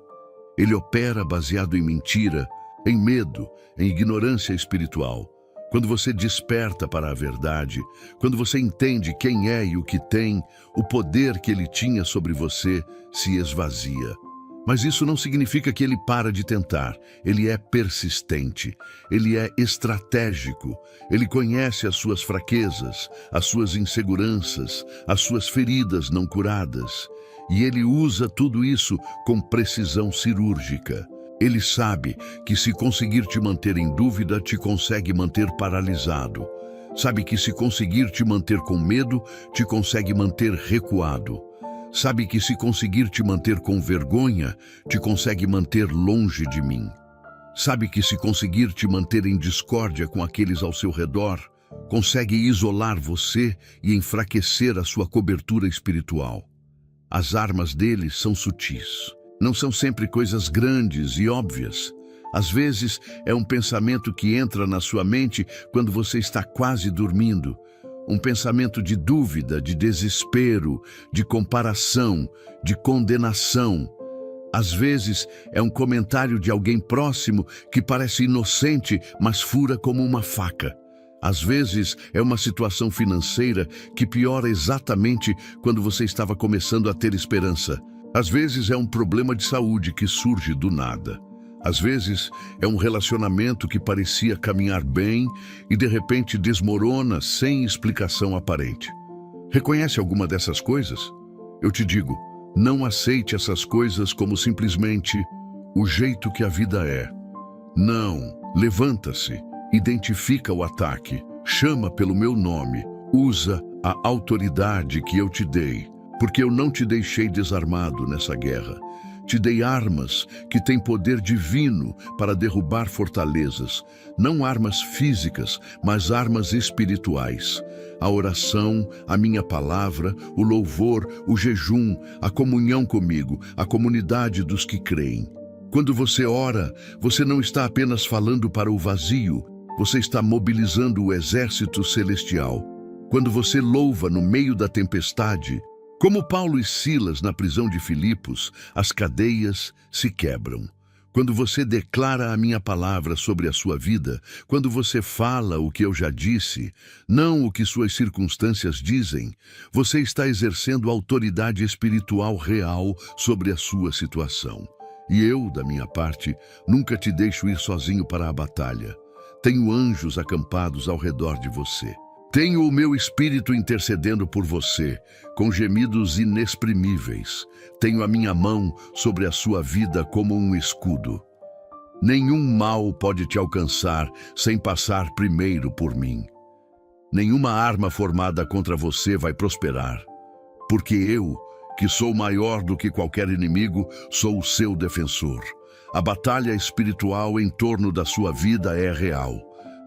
Ele opera baseado em mentira, em medo, em ignorância espiritual. Quando você desperta para a verdade, quando você entende quem é e o que tem, o poder que ele tinha sobre você se esvazia. Mas isso não significa que ele para de tentar. Ele é persistente, ele é estratégico, ele conhece as suas fraquezas, as suas inseguranças, as suas feridas não curadas. E ele usa tudo isso com precisão cirúrgica. Ele sabe que se conseguir te manter em dúvida, te consegue manter paralisado. Sabe que se conseguir te manter com medo, te consegue manter recuado. Sabe que se conseguir te manter com vergonha, te consegue manter longe de mim. Sabe que se conseguir te manter em discórdia com aqueles ao seu redor, consegue isolar você e enfraquecer a sua cobertura espiritual. As armas dele são sutis. Não são sempre coisas grandes e óbvias. Às vezes, é um pensamento que entra na sua mente quando você está quase dormindo. Um pensamento de dúvida, de desespero, de comparação, de condenação. Às vezes, é um comentário de alguém próximo que parece inocente, mas fura como uma faca. Às vezes, é uma situação financeira que piora exatamente quando você estava começando a ter esperança. Às vezes é um problema de saúde que surge do nada. Às vezes é um relacionamento que parecia caminhar bem e de repente desmorona sem explicação aparente. Reconhece alguma dessas coisas? Eu te digo, não aceite essas coisas como simplesmente o jeito que a vida é. Não, levanta-se, identifica o ataque, chama pelo meu nome, usa a autoridade que eu te dei. Porque eu não te deixei desarmado nessa guerra. Te dei armas que têm poder divino para derrubar fortalezas. Não armas físicas, mas armas espirituais. A oração, a minha palavra, o louvor, o jejum, a comunhão comigo, a comunidade dos que creem. Quando você ora, você não está apenas falando para o vazio, você está mobilizando o exército celestial. Quando você louva no meio da tempestade, como Paulo e Silas na prisão de Filipos, as cadeias se quebram. Quando você declara a minha palavra sobre a sua vida, quando você fala o que eu já disse, não o que suas circunstâncias dizem, você está exercendo autoridade espiritual real sobre a sua situação. E eu, da minha parte, nunca te deixo ir sozinho para a batalha. Tenho anjos acampados ao redor de você. Tenho o meu espírito intercedendo por você, com gemidos inexprimíveis. Tenho a minha mão sobre a sua vida como um escudo. Nenhum mal pode te alcançar sem passar primeiro por mim. Nenhuma arma formada contra você vai prosperar, porque eu, que sou maior do que qualquer inimigo, sou o seu defensor. A batalha espiritual em torno da sua vida é real,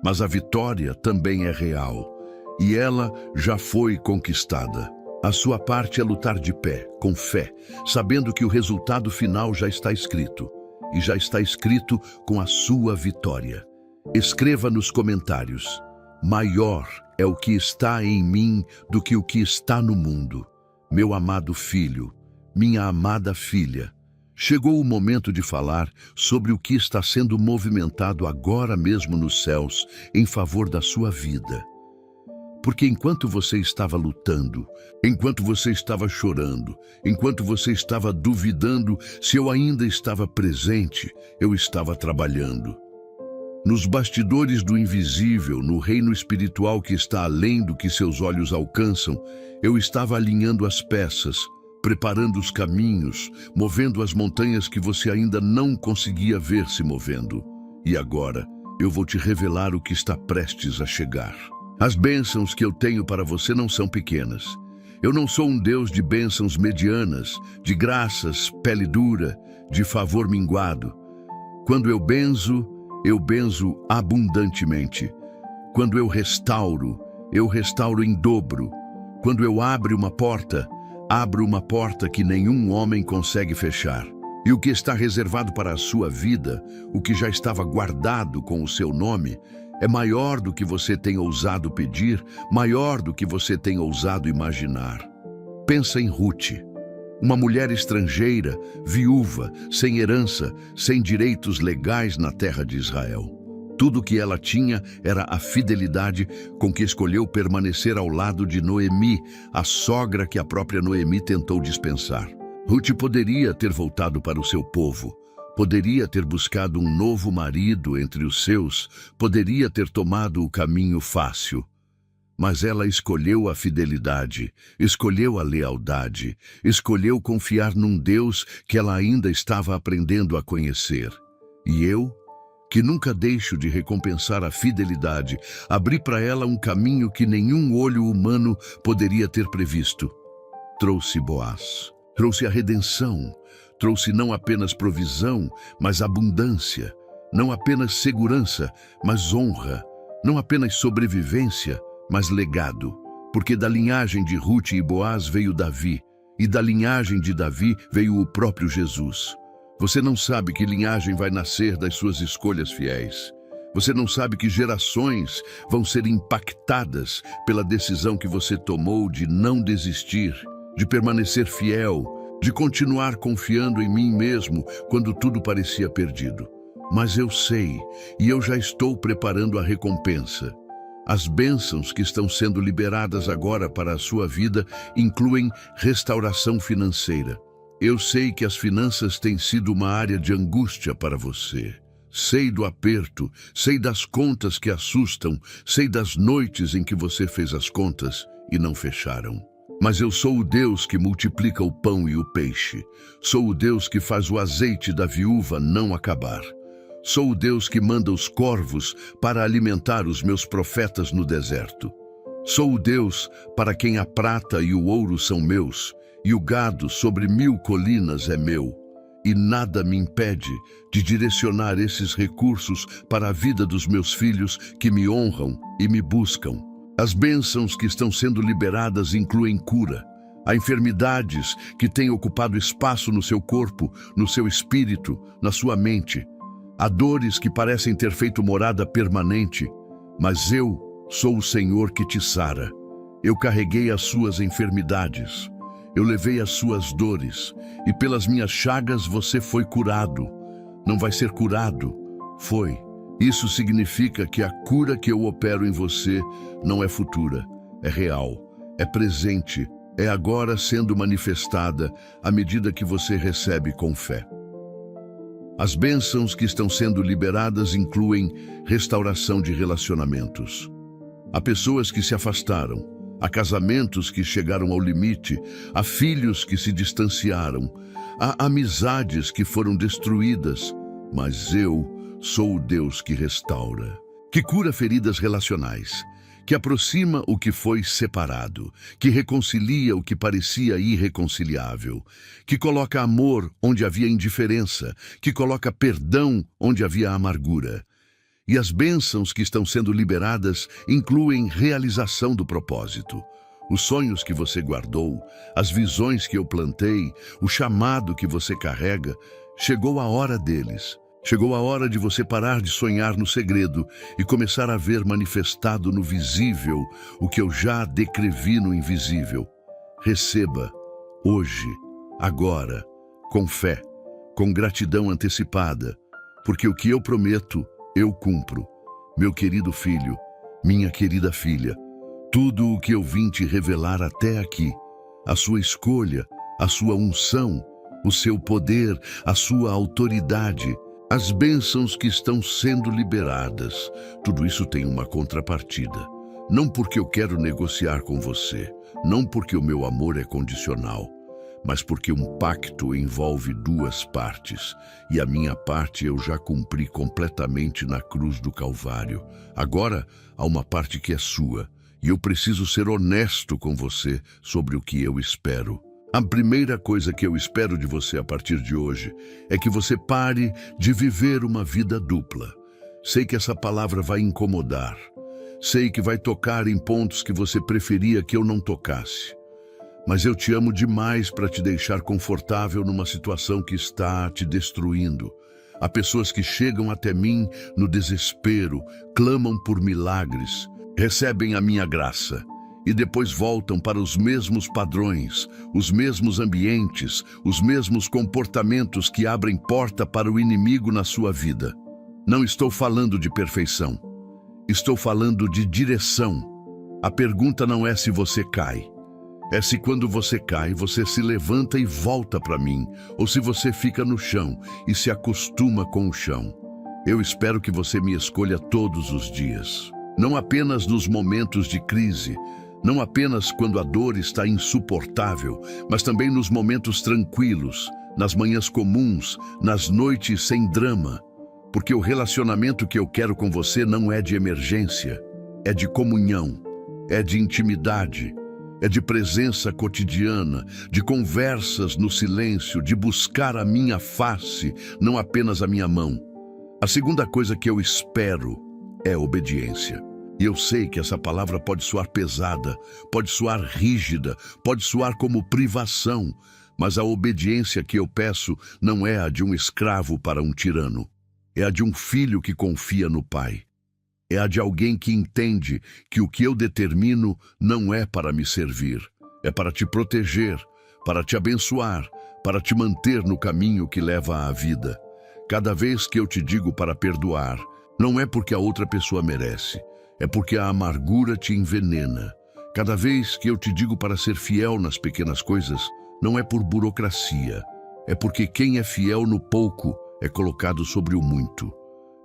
mas a vitória também é real. E ela já foi conquistada. A sua parte é lutar de pé, com fé, sabendo que o resultado final já está escrito. E já está escrito com a sua vitória. Escreva nos comentários: maior é o que está em mim do que o que está no mundo. Meu amado filho, minha amada filha, chegou o momento de falar sobre o que está sendo movimentado agora mesmo nos céus em favor da sua vida. Porque enquanto você estava lutando, enquanto você estava chorando, enquanto você estava duvidando se eu ainda estava presente, eu estava trabalhando. Nos bastidores do invisível, no reino espiritual que está além do que seus olhos alcançam, eu estava alinhando as peças, preparando os caminhos, movendo as montanhas que você ainda não conseguia ver se movendo. E agora, eu vou te revelar o que está prestes a chegar. As bênçãos que eu tenho para você não são pequenas. Eu não sou um Deus de bênçãos medianas, de graças, pele dura, de favor minguado. Quando eu benzo abundantemente. Quando eu restauro em dobro. Quando eu abro uma porta que nenhum homem consegue fechar. E o que está reservado para a sua vida, o que já estava guardado com o seu nome, é maior do que você tem ousado pedir, maior do que você tem ousado imaginar. Pensa em Ruth, uma mulher estrangeira, viúva, sem herança, sem direitos legais na terra de Israel. Tudo que ela tinha era a fidelidade com que escolheu permanecer ao lado de Noemi, a sogra que a própria Noemi tentou dispensar. Ruth poderia ter voltado para o seu povo, poderia ter buscado um novo marido entre os seus, poderia ter tomado o caminho fácil. Mas ela escolheu a fidelidade, escolheu a lealdade, escolheu confiar num Deus que ela ainda estava aprendendo a conhecer. E eu, que nunca deixo de recompensar a fidelidade, abri para ela um caminho que nenhum olho humano poderia ter previsto. Trouxe Boaz, trouxe a redenção, trouxe não apenas provisão, mas abundância, não apenas segurança, mas honra, não apenas sobrevivência, mas legado, porque da linhagem de Ruth e Boaz veio Davi, e da linhagem de Davi veio o próprio Jesus. Você não sabe que linhagem vai nascer das suas escolhas fiéis. Você não sabe que gerações vão ser impactadas pela decisão que você tomou de não desistir, de permanecer fiel, de continuar confiando em mim mesmo quando tudo parecia perdido. Mas eu sei, e eu já estou preparando a recompensa. As bênçãos que estão sendo liberadas agora para a sua vida incluem restauração financeira. Eu sei que as finanças têm sido uma área de angústia para você. Sei do aperto, sei das contas que assustam, sei das noites em que você fez as contas e não fecharam. Mas eu sou o Deus que multiplica o pão e o peixe. Sou o Deus que faz o azeite da viúva não acabar. Sou o Deus que manda os corvos para alimentar os meus profetas no deserto. Sou o Deus para quem a prata e o ouro são meus, e o gado sobre 1000 colinas é meu. E nada me impede de direcionar esses recursos para a vida dos meus filhos que me honram e me buscam. As bênçãos que estão sendo liberadas incluem cura. Há enfermidades que têm ocupado espaço no seu corpo, no seu espírito, na sua mente. Há dores que parecem ter feito morada permanente, mas eu sou o Senhor que te sara. Eu carreguei as suas enfermidades, eu levei as suas dores, e pelas minhas chagas você foi curado. Não vai ser curado, foi. Isso significa que a cura que eu opero em você não é futura, é real, é presente, é agora sendo manifestada à medida que você recebe com fé. As bênçãos que estão sendo liberadas incluem restauração de relacionamentos. Há pessoas que se afastaram, há casamentos que chegaram ao limite, há filhos que se distanciaram, há amizades que foram destruídas, mas eu sou o Deus que restaura, que cura feridas relacionais, que aproxima o que foi separado, que reconcilia o que parecia irreconciliável, que coloca amor onde havia indiferença, que coloca perdão onde havia amargura. E as bênçãos que estão sendo liberadas incluem realização do propósito. Os sonhos que você guardou, as visões que eu plantei, o chamado que você carrega, chegou a hora deles. Chegou a hora de você parar de sonhar no segredo e começar a ver manifestado no visível o que eu já descrevi no invisível. Receba, hoje, agora, com fé, com gratidão antecipada, porque o que eu prometo, eu cumpro. Meu querido filho, minha querida filha, tudo o que eu vim te revelar até aqui, a sua escolha, a sua unção, o seu poder, a sua autoridade, as bênçãos que estão sendo liberadas, tudo isso tem uma contrapartida. Não porque eu quero negociar com você, não porque o meu amor é condicional, mas porque um pacto envolve duas partes, e a minha parte eu já cumpri completamente na cruz do Calvário. Agora há uma parte que é sua, e eu preciso ser honesto com você sobre o que eu espero. A primeira coisa que eu espero de você a partir de hoje é que você pare de viver uma vida dupla. Sei que essa palavra vai incomodar. Sei que vai tocar em pontos que você preferia que eu não tocasse. Mas eu te amo demais para te deixar confortável numa situação que está te destruindo. Há pessoas que chegam até mim no desespero, clamam por milagres, recebem a minha graça e depois voltam para os mesmos padrões, os mesmos ambientes, os mesmos comportamentos que abrem porta para o inimigo na sua vida. Não estou falando de perfeição. Estou falando de direção. A pergunta não é se você cai. É se quando você cai, você se levanta e volta para mim, ou se você fica no chão e se acostuma com o chão. Eu espero que você me escolha todos os dias. Não apenas nos momentos de crise, não apenas quando a dor está insuportável, mas também nos momentos tranquilos, nas manhãs comuns, nas noites sem drama. Porque o relacionamento que eu quero com você não é de emergência, é de comunhão, é de intimidade, é de presença cotidiana, de conversas no silêncio, de buscar a minha face, não apenas a minha mão. A segunda coisa que eu espero é obediência. E eu sei que essa palavra pode soar pesada, pode soar rígida, pode soar como privação, mas a obediência que eu peço não é a de um escravo para um tirano. É a de um filho que confia no pai. É a de alguém que entende que o que eu determino não é para me servir. É para te proteger, para te abençoar, para te manter no caminho que leva à vida. Cada vez que eu te digo para perdoar, não é porque a outra pessoa merece. É porque a amargura te envenena. Cada vez que eu te digo para ser fiel nas pequenas coisas, não é por burocracia. É porque quem é fiel no pouco é colocado sobre o muito.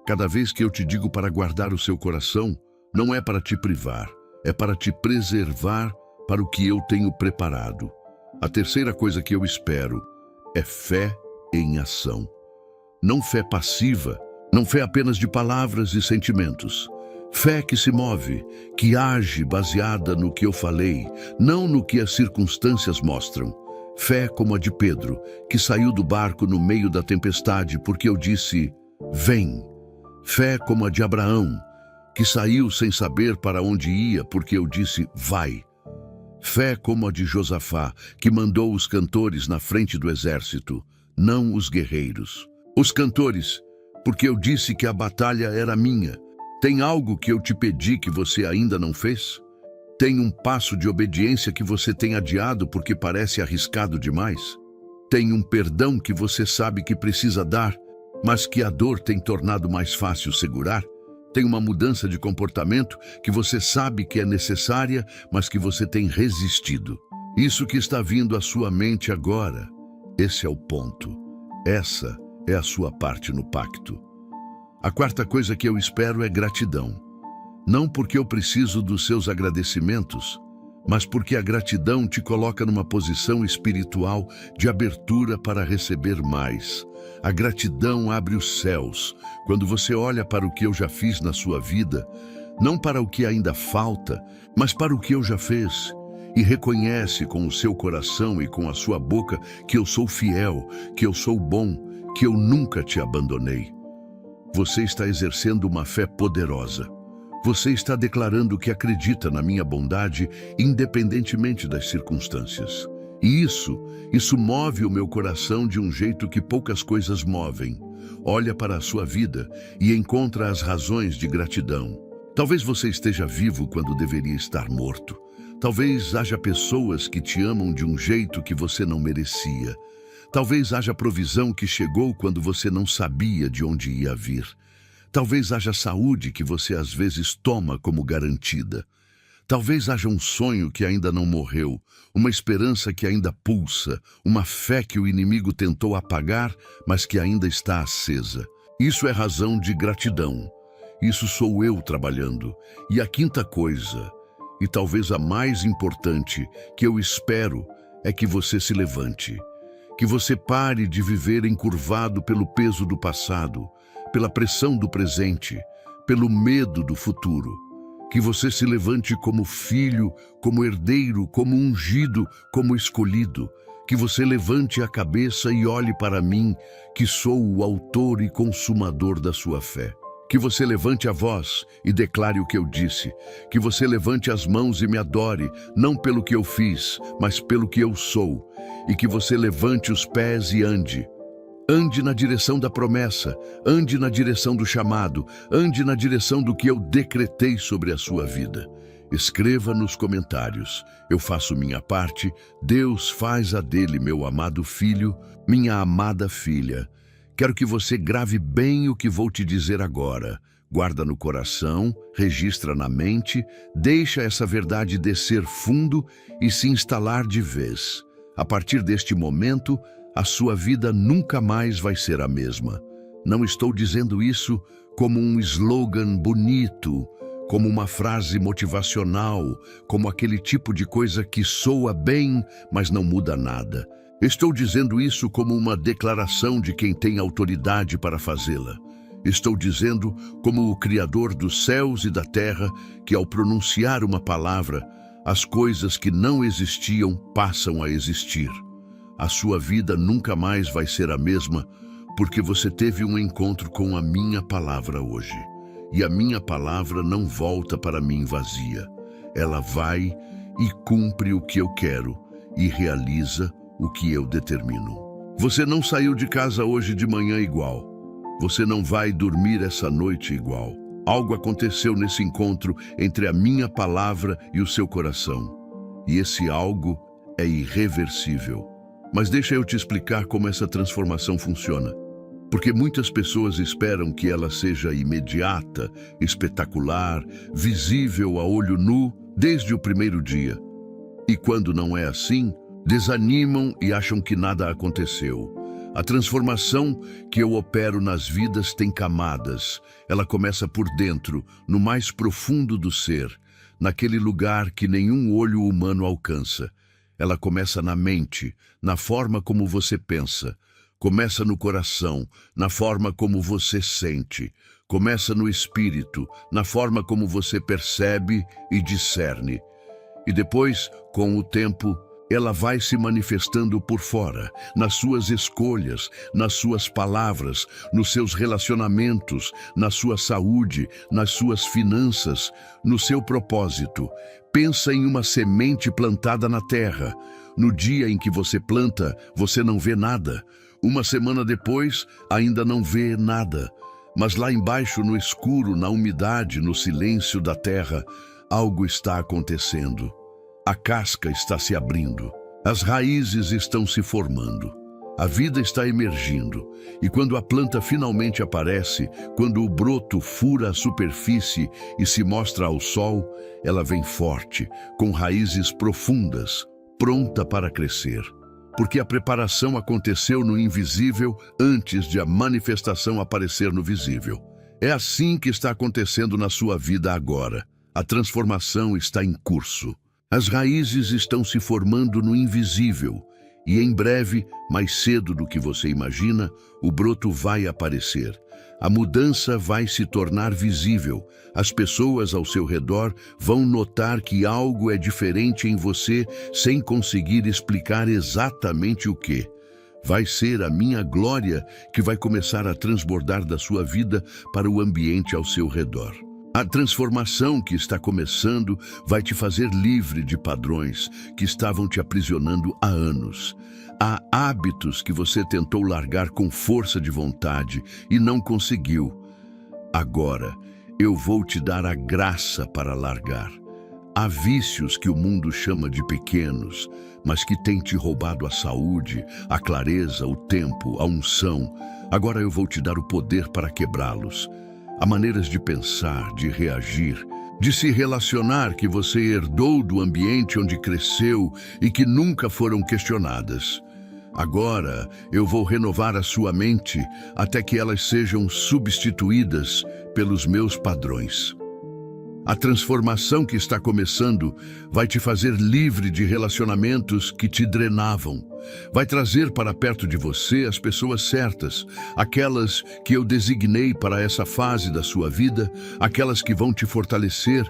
Cada vez que eu te digo para guardar o seu coração, não é para te privar, é para te preservar para o que eu tenho preparado. A terceira coisa que eu espero é fé em ação. Não fé passiva, não fé apenas de palavras e sentimentos. Fé que se move, que age baseada no que eu falei, não no que as circunstâncias mostram. Fé como a de Pedro, que saiu do barco no meio da tempestade porque eu disse, vem. Fé como a de Abraão, que saiu sem saber para onde ia porque eu disse, vai. Fé como a de Josafá, que mandou os cantores na frente do exército, não os guerreiros. Os cantores, porque eu disse que a batalha era minha. Tem algo que eu te pedi que você ainda não fez? Tem um passo de obediência que você tem adiado porque parece arriscado demais? Tem um perdão que você sabe que precisa dar, mas que a dor tem tornado mais fácil segurar? Tem uma mudança de comportamento que você sabe que é necessária, mas que você tem resistido. Isso que está vindo à sua mente agora, esse é o ponto. Essa é a sua parte no pacto. A quarta coisa que eu espero é gratidão. Não porque eu preciso dos seus agradecimentos, mas porque a gratidão te coloca numa posição espiritual de abertura para receber mais. A gratidão abre os céus. Quando você olha para o que eu já fiz na sua vida, não para o que ainda falta, mas para o que eu já fiz, e reconhece com o seu coração e com a sua boca que eu sou fiel, que eu sou bom, que eu nunca te abandonei. Você está exercendo uma fé poderosa. Você está declarando que acredita na minha bondade, independentemente das circunstâncias. E isso move o meu coração de um jeito que poucas coisas movem. Olha para a sua vida e encontra as razões de gratidão. Talvez você esteja vivo quando deveria estar morto. Talvez haja pessoas que te amam de um jeito que você não merecia. Talvez haja provisão que chegou quando você não sabia de onde ia vir. Talvez haja saúde que você às vezes toma como garantida. Talvez haja um sonho que ainda não morreu, uma esperança que ainda pulsa, uma fé que o inimigo tentou apagar, mas que ainda está acesa. Isso é razão de gratidão. Isso sou eu trabalhando. E a quinta coisa, e talvez a mais importante, que eu espero, é que você se levante. Que você pare de viver encurvado pelo peso do passado, pela pressão do presente, pelo medo do futuro. Que você se levante como filho, como herdeiro, como ungido, como escolhido. Que você levante a cabeça e olhe para mim, que sou o autor e consumador da sua fé. Que você levante a voz e declare o que eu disse. Que você levante as mãos e me adore, não pelo que eu fiz, mas pelo que eu sou. E que você levante os pés e ande. Ande na direção da promessa, ande na direção do chamado, ande na direção do que eu decretei sobre a sua vida. Escreva nos comentários. Eu faço minha parte, Deus faz a dele, meu amado filho, minha amada filha. Quero que você grave bem o que vou te dizer agora. Guarda no coração, registra na mente, deixa essa verdade descer fundo e se instalar de vez. A partir deste momento, a sua vida nunca mais vai ser a mesma. Não estou dizendo isso como um slogan bonito, como uma frase motivacional, como aquele tipo de coisa que soa bem, mas não muda nada. Estou dizendo isso como uma declaração de quem tem autoridade para fazê-la. Estou dizendo como o Criador dos céus e da terra, que ao pronunciar uma palavra, as coisas que não existiam passam a existir. A sua vida nunca mais vai ser a mesma, porque você teve um encontro com a minha palavra hoje. E a minha palavra não volta para mim vazia. Ela vai e cumpre o que eu quero e realiza o que eu determino. Você não saiu de casa hoje de manhã igual. Você não vai dormir essa noite igual. Algo aconteceu nesse encontro entre a minha palavra e o seu coração. E esse algo é irreversível. Mas deixa eu te explicar como essa transformação funciona. Porque muitas pessoas esperam que ela seja imediata, espetacular, visível a olho nu desde o primeiro dia. E quando não é assim, desanimam e acham que nada aconteceu. A transformação que eu opero nas vidas tem camadas. Ela começa por dentro, no mais profundo do ser, naquele lugar que nenhum olho humano alcança. Ela começa na mente, na forma como você pensa. Começa no coração, na forma como você sente. Começa no espírito, na forma como você percebe e discerne. E depois, com o tempo, ela vai se manifestando por fora, nas suas escolhas, nas suas palavras, nos seus relacionamentos, na sua saúde, nas suas finanças, no seu propósito. Pensa em uma semente plantada na terra. No dia em que você planta, você não vê nada. Uma semana depois, ainda não vê nada. Mas lá embaixo, no escuro, na umidade, no silêncio da terra, algo está acontecendo. A casca está se abrindo, as raízes estão se formando, a vida está emergindo, e quando a planta finalmente aparece, quando o broto fura a superfície e se mostra ao sol, ela vem forte, com raízes profundas, pronta para crescer. Porque a preparação aconteceu no invisível antes de a manifestação aparecer no visível. É assim que está acontecendo na sua vida agora. A transformação está em curso. As raízes estão se formando no invisível e em breve, mais cedo do que você imagina, o broto vai aparecer. A mudança vai se tornar visível. As pessoas ao seu redor vão notar que algo é diferente em você sem conseguir explicar exatamente o que. Vai ser a minha glória que vai começar a transbordar da sua vida para o ambiente ao seu redor. A transformação que está começando vai te fazer livre de padrões que estavam te aprisionando há anos. Há hábitos que você tentou largar com força de vontade e não conseguiu. Agora, eu vou te dar a graça para largar. Há vícios que o mundo chama de pequenos, mas que têm te roubado a saúde, a clareza, o tempo, a unção. Agora eu vou te dar o poder para quebrá-los. Há maneiras de pensar, de reagir, de se relacionar que você herdou do ambiente onde cresceu e que nunca foram questionadas. Agora eu vou renovar a sua mente até que elas sejam substituídas pelos meus padrões. A transformação que está começando vai te fazer livre de relacionamentos que te drenavam. Vai trazer para perto de você as pessoas certas, aquelas que eu designei para essa fase da sua vida, aquelas que vão te fortalecer,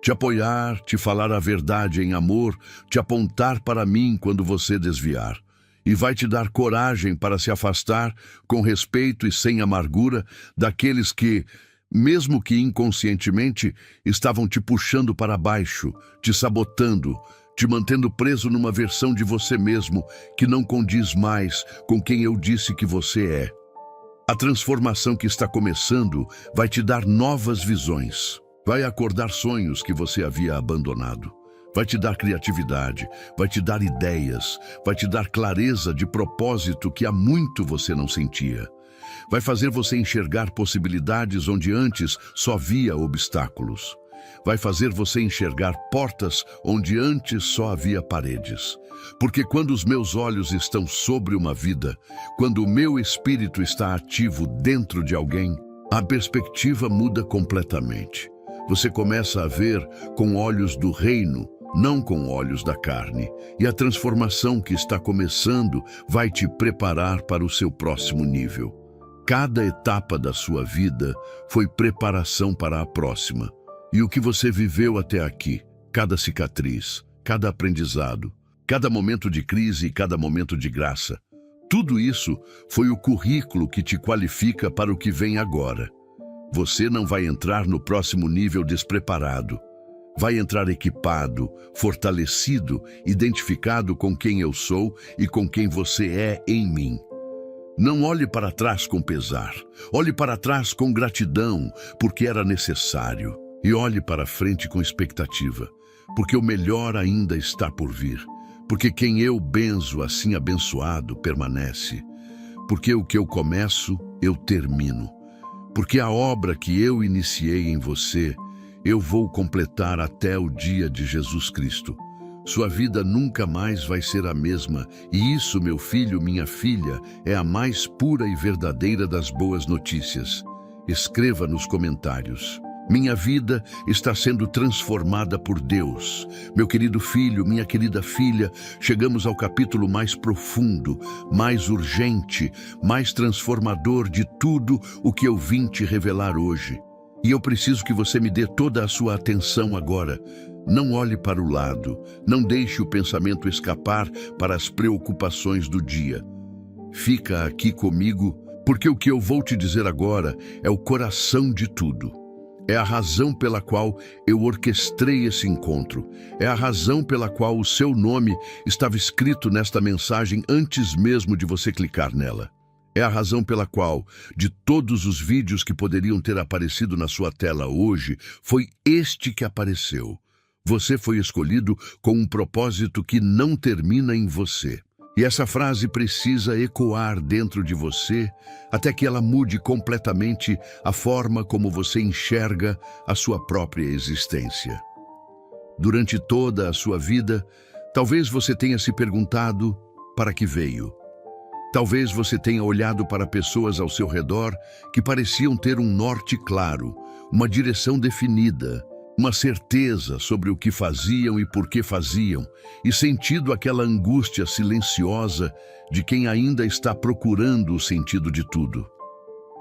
te apoiar, te falar a verdade em amor, te apontar para mim quando você desviar. E vai te dar coragem para se afastar, com respeito e sem amargura, daqueles que, mesmo que inconscientemente, estavam te puxando para baixo, te sabotando, te mantendo preso numa versão de você mesmo que não condiz mais com quem eu disse que você é. A transformação que está começando vai te dar novas visões, vai acordar sonhos que você havia abandonado, vai te dar criatividade, vai te dar ideias, vai te dar clareza de propósito que há muito você não sentia. Vai fazer você enxergar possibilidades onde antes só via obstáculos. Vai fazer você enxergar portas onde antes só havia paredes. Porque quando os meus olhos estão sobre uma vida, quando o meu espírito está ativo dentro de alguém, a perspectiva muda completamente. Você começa a ver com olhos do reino, não com olhos da carne. E a transformação que está começando vai te preparar para o seu próximo nível. Cada etapa da sua vida foi preparação para a próxima. E o que você viveu até aqui, cada cicatriz, cada aprendizado, cada momento de crise e cada momento de graça, tudo isso foi o currículo que te qualifica para o que vem agora. Você não vai entrar no próximo nível despreparado. Vai entrar equipado, fortalecido, identificado com quem eu sou e com quem você é em mim. Não olhe para trás com pesar. Olhe para trás com gratidão, porque era necessário. E olhe para frente com expectativa, porque o melhor ainda está por vir. Porque quem eu benzo, assim abençoado, permanece. Porque o que eu começo, eu termino. Porque a obra que eu iniciei em você, eu vou completar até o dia de Jesus Cristo. Sua vida nunca mais vai ser a mesma, e isso, meu filho, minha filha, é a mais pura e verdadeira das boas notícias. Escreva nos comentários. Minha vida está sendo transformada por Deus. Meu querido filho, minha querida filha, chegamos ao capítulo mais profundo, mais urgente, mais transformador de tudo o que eu vim te revelar hoje. E eu preciso que você me dê toda a sua atenção agora. Não olhe para o lado, não deixe o pensamento escapar para as preocupações do dia. Fica aqui comigo, porque o que eu vou te dizer agora é o coração de tudo. É a razão pela qual eu orquestrei esse encontro. É a razão pela qual o seu nome estava escrito nesta mensagem antes mesmo de você clicar nela. É a razão pela qual, de todos os vídeos que poderiam ter aparecido na sua tela hoje, foi este que apareceu. Você foi escolhido com um propósito que não termina em você. E essa frase precisa ecoar dentro de você até que ela mude completamente a forma como você enxerga a sua própria existência. Durante toda a sua vida, talvez você tenha se perguntado para que veio. Talvez você tenha olhado para pessoas ao seu redor que pareciam ter um norte claro, uma direção definida, uma certeza sobre o que faziam e por que faziam, e sentido aquela angústia silenciosa de quem ainda está procurando o sentido de tudo.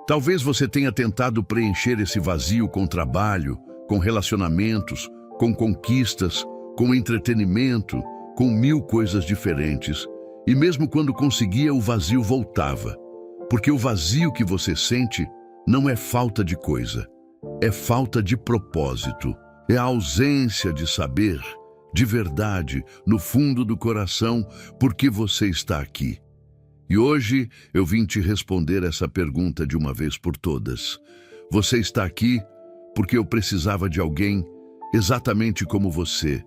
Talvez você tenha tentado preencher esse vazio com trabalho, com relacionamentos, com conquistas, com entretenimento, com 1000 coisas diferentes, e mesmo quando conseguia, o vazio voltava, porque o vazio que você sente não é falta de coisa, é falta de propósito. É a ausência de saber, de verdade, no fundo do coração, por que você está aqui. E hoje eu vim te responder essa pergunta de uma vez por todas. Você está aqui porque eu precisava de alguém exatamente como você,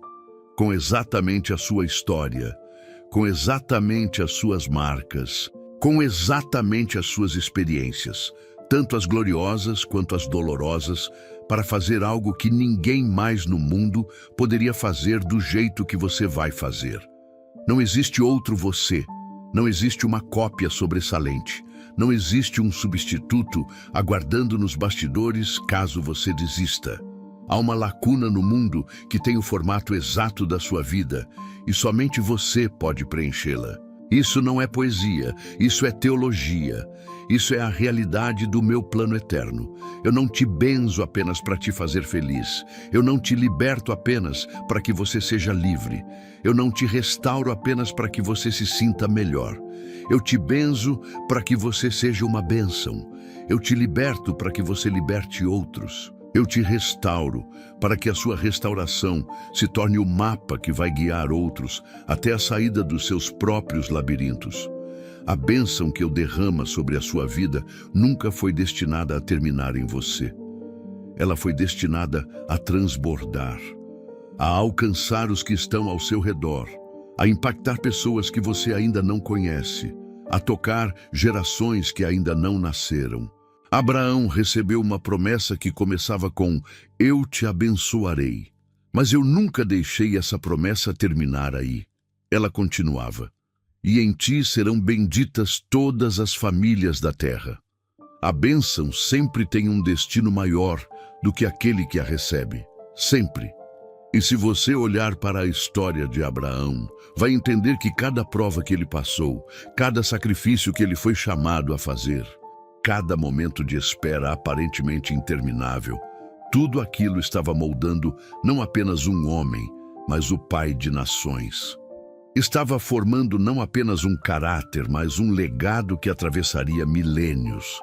com exatamente a sua história, com exatamente as suas marcas, com exatamente as suas experiências, tanto as gloriosas quanto as dolorosas, para fazer algo que ninguém mais no mundo poderia fazer do jeito que você vai fazer. Não existe outro você, não existe uma cópia sobressalente, não existe um substituto aguardando nos bastidores caso você desista. Há uma lacuna no mundo que tem o formato exato da sua vida e somente você pode preenchê-la. Isso não é poesia, isso é teologia. Isso é a realidade do meu plano eterno. Eu não te benzo apenas para te fazer feliz. Eu não te liberto apenas para que você seja livre. Eu não te restauro apenas para que você se sinta melhor. Eu te benzo para que você seja uma bênção. Eu te liberto para que você liberte outros. Eu te restauro para que a sua restauração se torne o mapa que vai guiar outros até a saída dos seus próprios labirintos. A bênção que eu derramo sobre a sua vida nunca foi destinada a terminar em você. Ela foi destinada a transbordar, a alcançar os que estão ao seu redor, a impactar pessoas que você ainda não conhece, a tocar gerações que ainda não nasceram. Abraão recebeu uma promessa que começava com "Eu te abençoarei". Mas eu nunca deixei essa promessa terminar aí. Ela continuava: "E em ti serão benditas todas as famílias da terra". A bênção sempre tem um destino maior do que aquele que a recebe. Sempre. E se você olhar para a história de Abraão, vai entender que cada prova que ele passou, cada sacrifício que ele foi chamado a fazer, cada momento de espera aparentemente interminável, tudo aquilo estava moldando não apenas um homem, mas o pai de nações. Estava formando não apenas um caráter, mas um legado que atravessaria milênios.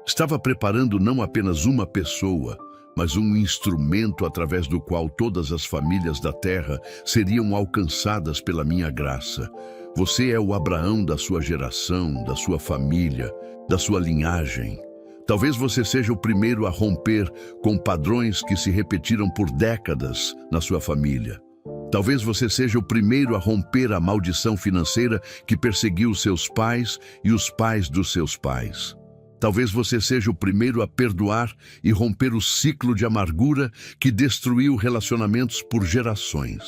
Estava preparando não apenas uma pessoa, mas um instrumento através do qual todas as famílias da terra seriam alcançadas pela minha graça. Você é o Abraão da sua geração, da sua família, da sua linhagem. Talvez você seja o primeiro a romper com padrões que se repetiram por décadas na sua família. Talvez você seja o primeiro a romper a maldição financeira que perseguiu seus pais e os pais dos seus pais. Talvez você seja o primeiro a perdoar e romper o ciclo de amargura que destruiu relacionamentos por gerações.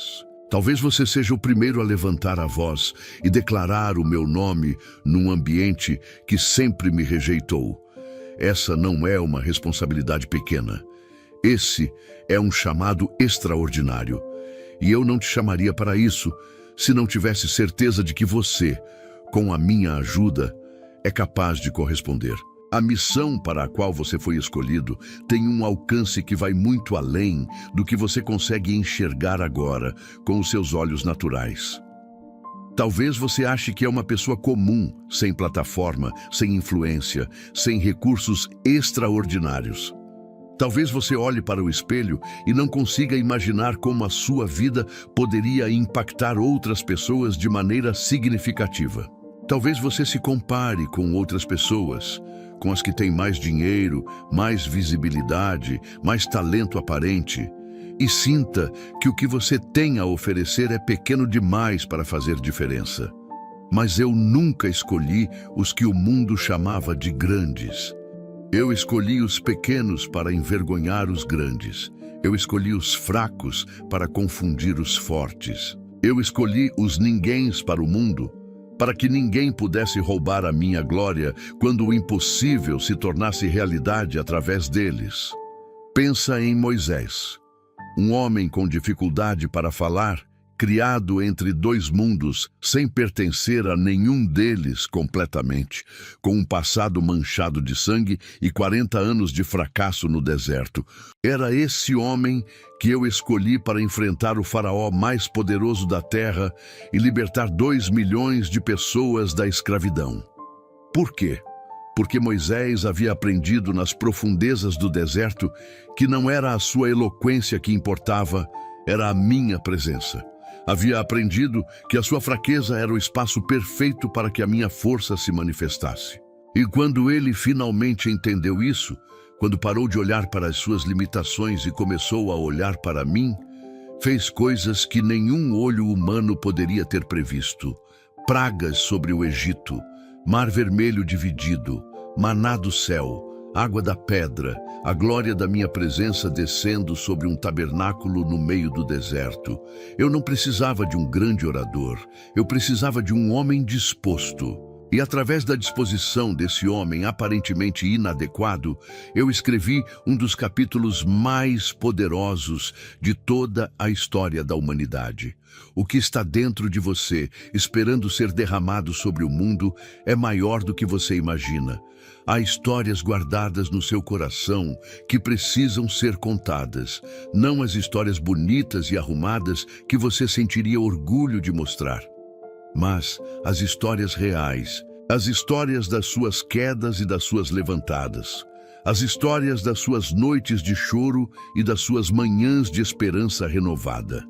Talvez você seja o primeiro a levantar a voz e declarar o meu nome num ambiente que sempre me rejeitou. Essa não é uma responsabilidade pequena. Esse é um chamado extraordinário. E eu não te chamaria para isso se não tivesse certeza de que você, com a minha ajuda, é capaz de corresponder. A missão para a qual você foi escolhido tem um alcance que vai muito além do que você consegue enxergar agora com os seus olhos naturais. Talvez você ache que é uma pessoa comum, sem plataforma, sem influência, sem recursos extraordinários. Talvez você olhe para o espelho e não consiga imaginar como a sua vida poderia impactar outras pessoas de maneira significativa. Talvez você se compare com outras pessoas, com as que têm mais dinheiro, mais visibilidade, mais talento aparente, e sinta que o que você tem a oferecer é pequeno demais para fazer diferença. Mas eu nunca escolhi os que o mundo chamava de grandes. Eu escolhi os pequenos para envergonhar os grandes. Eu escolhi os fracos para confundir os fortes. Eu escolhi os ninguéms para o mundo, para que ninguém pudesse roubar a minha glória quando o impossível se tornasse realidade através deles. Pensa em Moisés, um homem com dificuldade para falar, criado entre dois mundos, sem pertencer a nenhum deles completamente, com um passado manchado de sangue e 40 anos de fracasso no deserto. Era esse homem que eu escolhi para enfrentar o faraó mais poderoso da terra e libertar 2 milhões de pessoas da escravidão. Por quê? Porque Moisés havia aprendido nas profundezas do deserto que não era a sua eloquência que importava, era a minha presença. Havia aprendido que a sua fraqueza era o espaço perfeito para que a minha força se manifestasse. E quando ele finalmente entendeu isso, quando parou de olhar para as suas limitações e começou a olhar para mim, fez coisas que nenhum olho humano poderia ter previsto. Pragas sobre o Egito, mar vermelho dividido, maná do céu, água da pedra, a glória da minha presença descendo sobre um tabernáculo no meio do deserto. Eu não precisava de um grande orador, eu precisava de um homem disposto. E através da disposição desse homem aparentemente inadequado, eu escrevi um dos capítulos mais poderosos de toda a história da humanidade. O que está dentro de você, esperando ser derramado sobre o mundo, é maior do que você imagina. Há histórias guardadas no seu coração que precisam ser contadas, não as histórias bonitas e arrumadas que você sentiria orgulho de mostrar, mas as histórias reais, as histórias das suas quedas e das suas levantadas, as histórias das suas noites de choro e das suas manhãs de esperança renovada.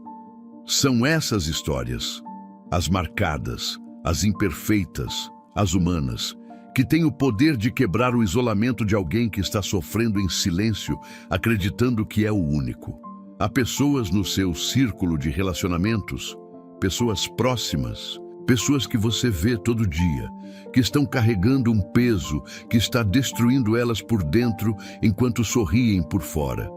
São essas histórias, as marcadas, as imperfeitas, as humanas, que têm o poder de quebrar o isolamento de alguém que está sofrendo em silêncio, acreditando que é o único. Há pessoas no seu círculo de relacionamentos, pessoas próximas, Pessoas que você vê todo dia, que estão carregando um peso que está destruindo elas por dentro enquanto sorriem por fora.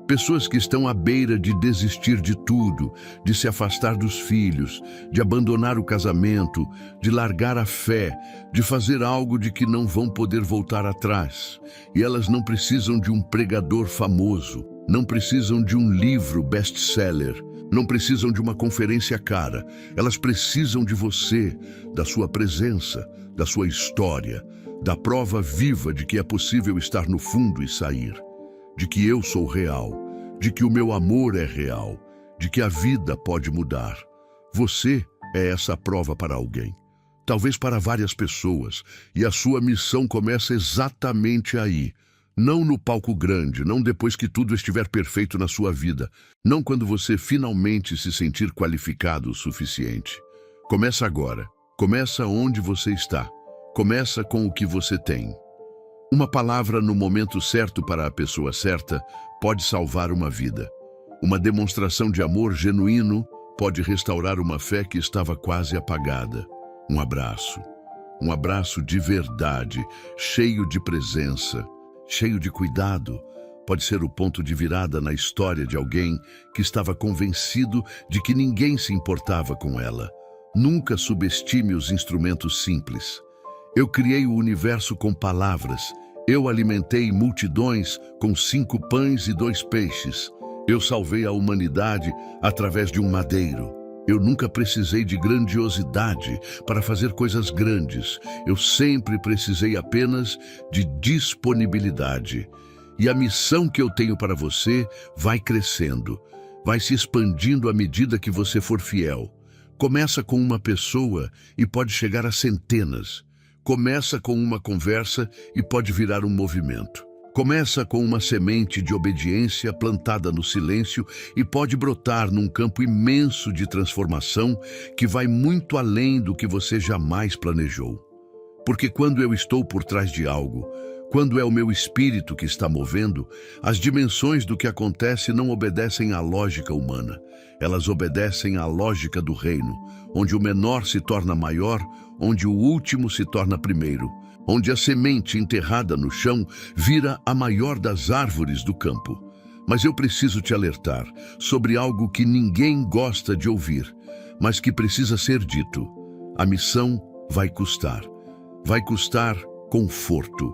Pessoas que estão à beira de desistir de tudo, de se afastar dos filhos, de abandonar o casamento, de largar a fé, de fazer algo de que não vão poder voltar atrás. E elas não precisam de um pregador famoso, não precisam de um livro best-seller, não precisam de uma conferência cara. Elas precisam de você, da sua presença, da sua história, da prova viva de que é possível estar no fundo e sair. De que eu sou real, de que o meu amor é real, de que a vida pode mudar. Você é essa prova para alguém, talvez para várias pessoas, e a sua missão começa exatamente aí. Não no palco grande, não depois que tudo estiver perfeito na sua vida, não quando você finalmente se sentir qualificado o suficiente. Começa agora, começa onde você está, começa com o que você tem. Uma palavra no momento certo para a pessoa certa pode salvar uma vida. Uma demonstração de amor genuíno pode restaurar uma fé que estava quase apagada. Um abraço de verdade, cheio de presença, cheio de cuidado, pode ser o ponto de virada na história de alguém que estava convencido de que ninguém se importava com ela. Nunca subestime os instrumentos simples. Eu criei o universo com palavras. Eu alimentei multidões com 5 pães e 2 peixes. Eu salvei a humanidade através de um madeiro. Eu nunca precisei de grandiosidade para fazer coisas grandes. Eu sempre precisei apenas de disponibilidade. E a missão que eu tenho para você vai crescendo, vai se expandindo à medida que você for fiel. Começa com uma pessoa e pode chegar a centenas. Começa com uma conversa e pode virar um movimento. Começa com uma semente de obediência plantada no silêncio e pode brotar num campo imenso de transformação que vai muito além do que você jamais planejou. Porque quando eu estou por trás de algo, quando é o meu espírito que está movendo, as dimensões do que acontece não obedecem à lógica humana. Elas obedecem à lógica do reino, onde o menor se torna maior, onde o último se torna primeiro, onde a semente enterrada no chão vira a maior das árvores do campo. Mas eu preciso te alertar sobre algo que ninguém gosta de ouvir, mas que precisa ser dito. A missão vai custar. Vai custar conforto.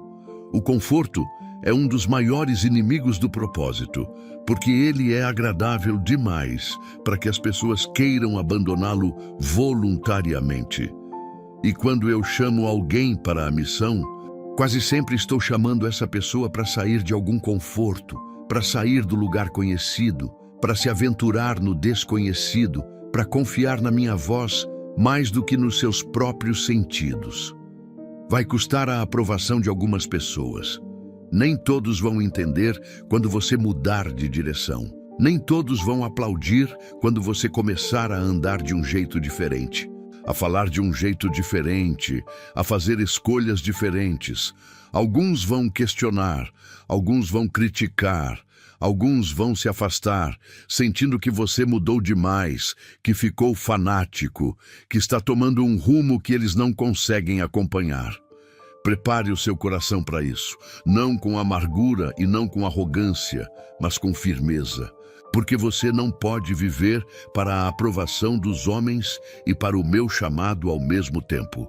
O conforto é um dos maiores inimigos do propósito, porque ele é agradável demais para que as pessoas queiram abandoná-lo voluntariamente. E quando eu chamo alguém para a missão, quase sempre estou chamando essa pessoa para sair de algum conforto, para sair do lugar conhecido, para se aventurar no desconhecido, para confiar na minha voz mais do que nos seus próprios sentidos. Vai custar a aprovação de algumas pessoas. Nem todos vão entender quando você mudar de direção. Nem todos vão aplaudir quando você começar a andar de um jeito diferente, a falar de um jeito diferente, a fazer escolhas diferentes. Alguns vão questionar, alguns vão criticar, alguns vão se afastar, sentindo que você mudou demais, que ficou fanático, que está tomando um rumo que eles não conseguem acompanhar. Prepare o seu coração para isso, não com amargura e não com arrogância, mas com firmeza. Porque você não pode viver para a aprovação dos homens e para o meu chamado ao mesmo tempo.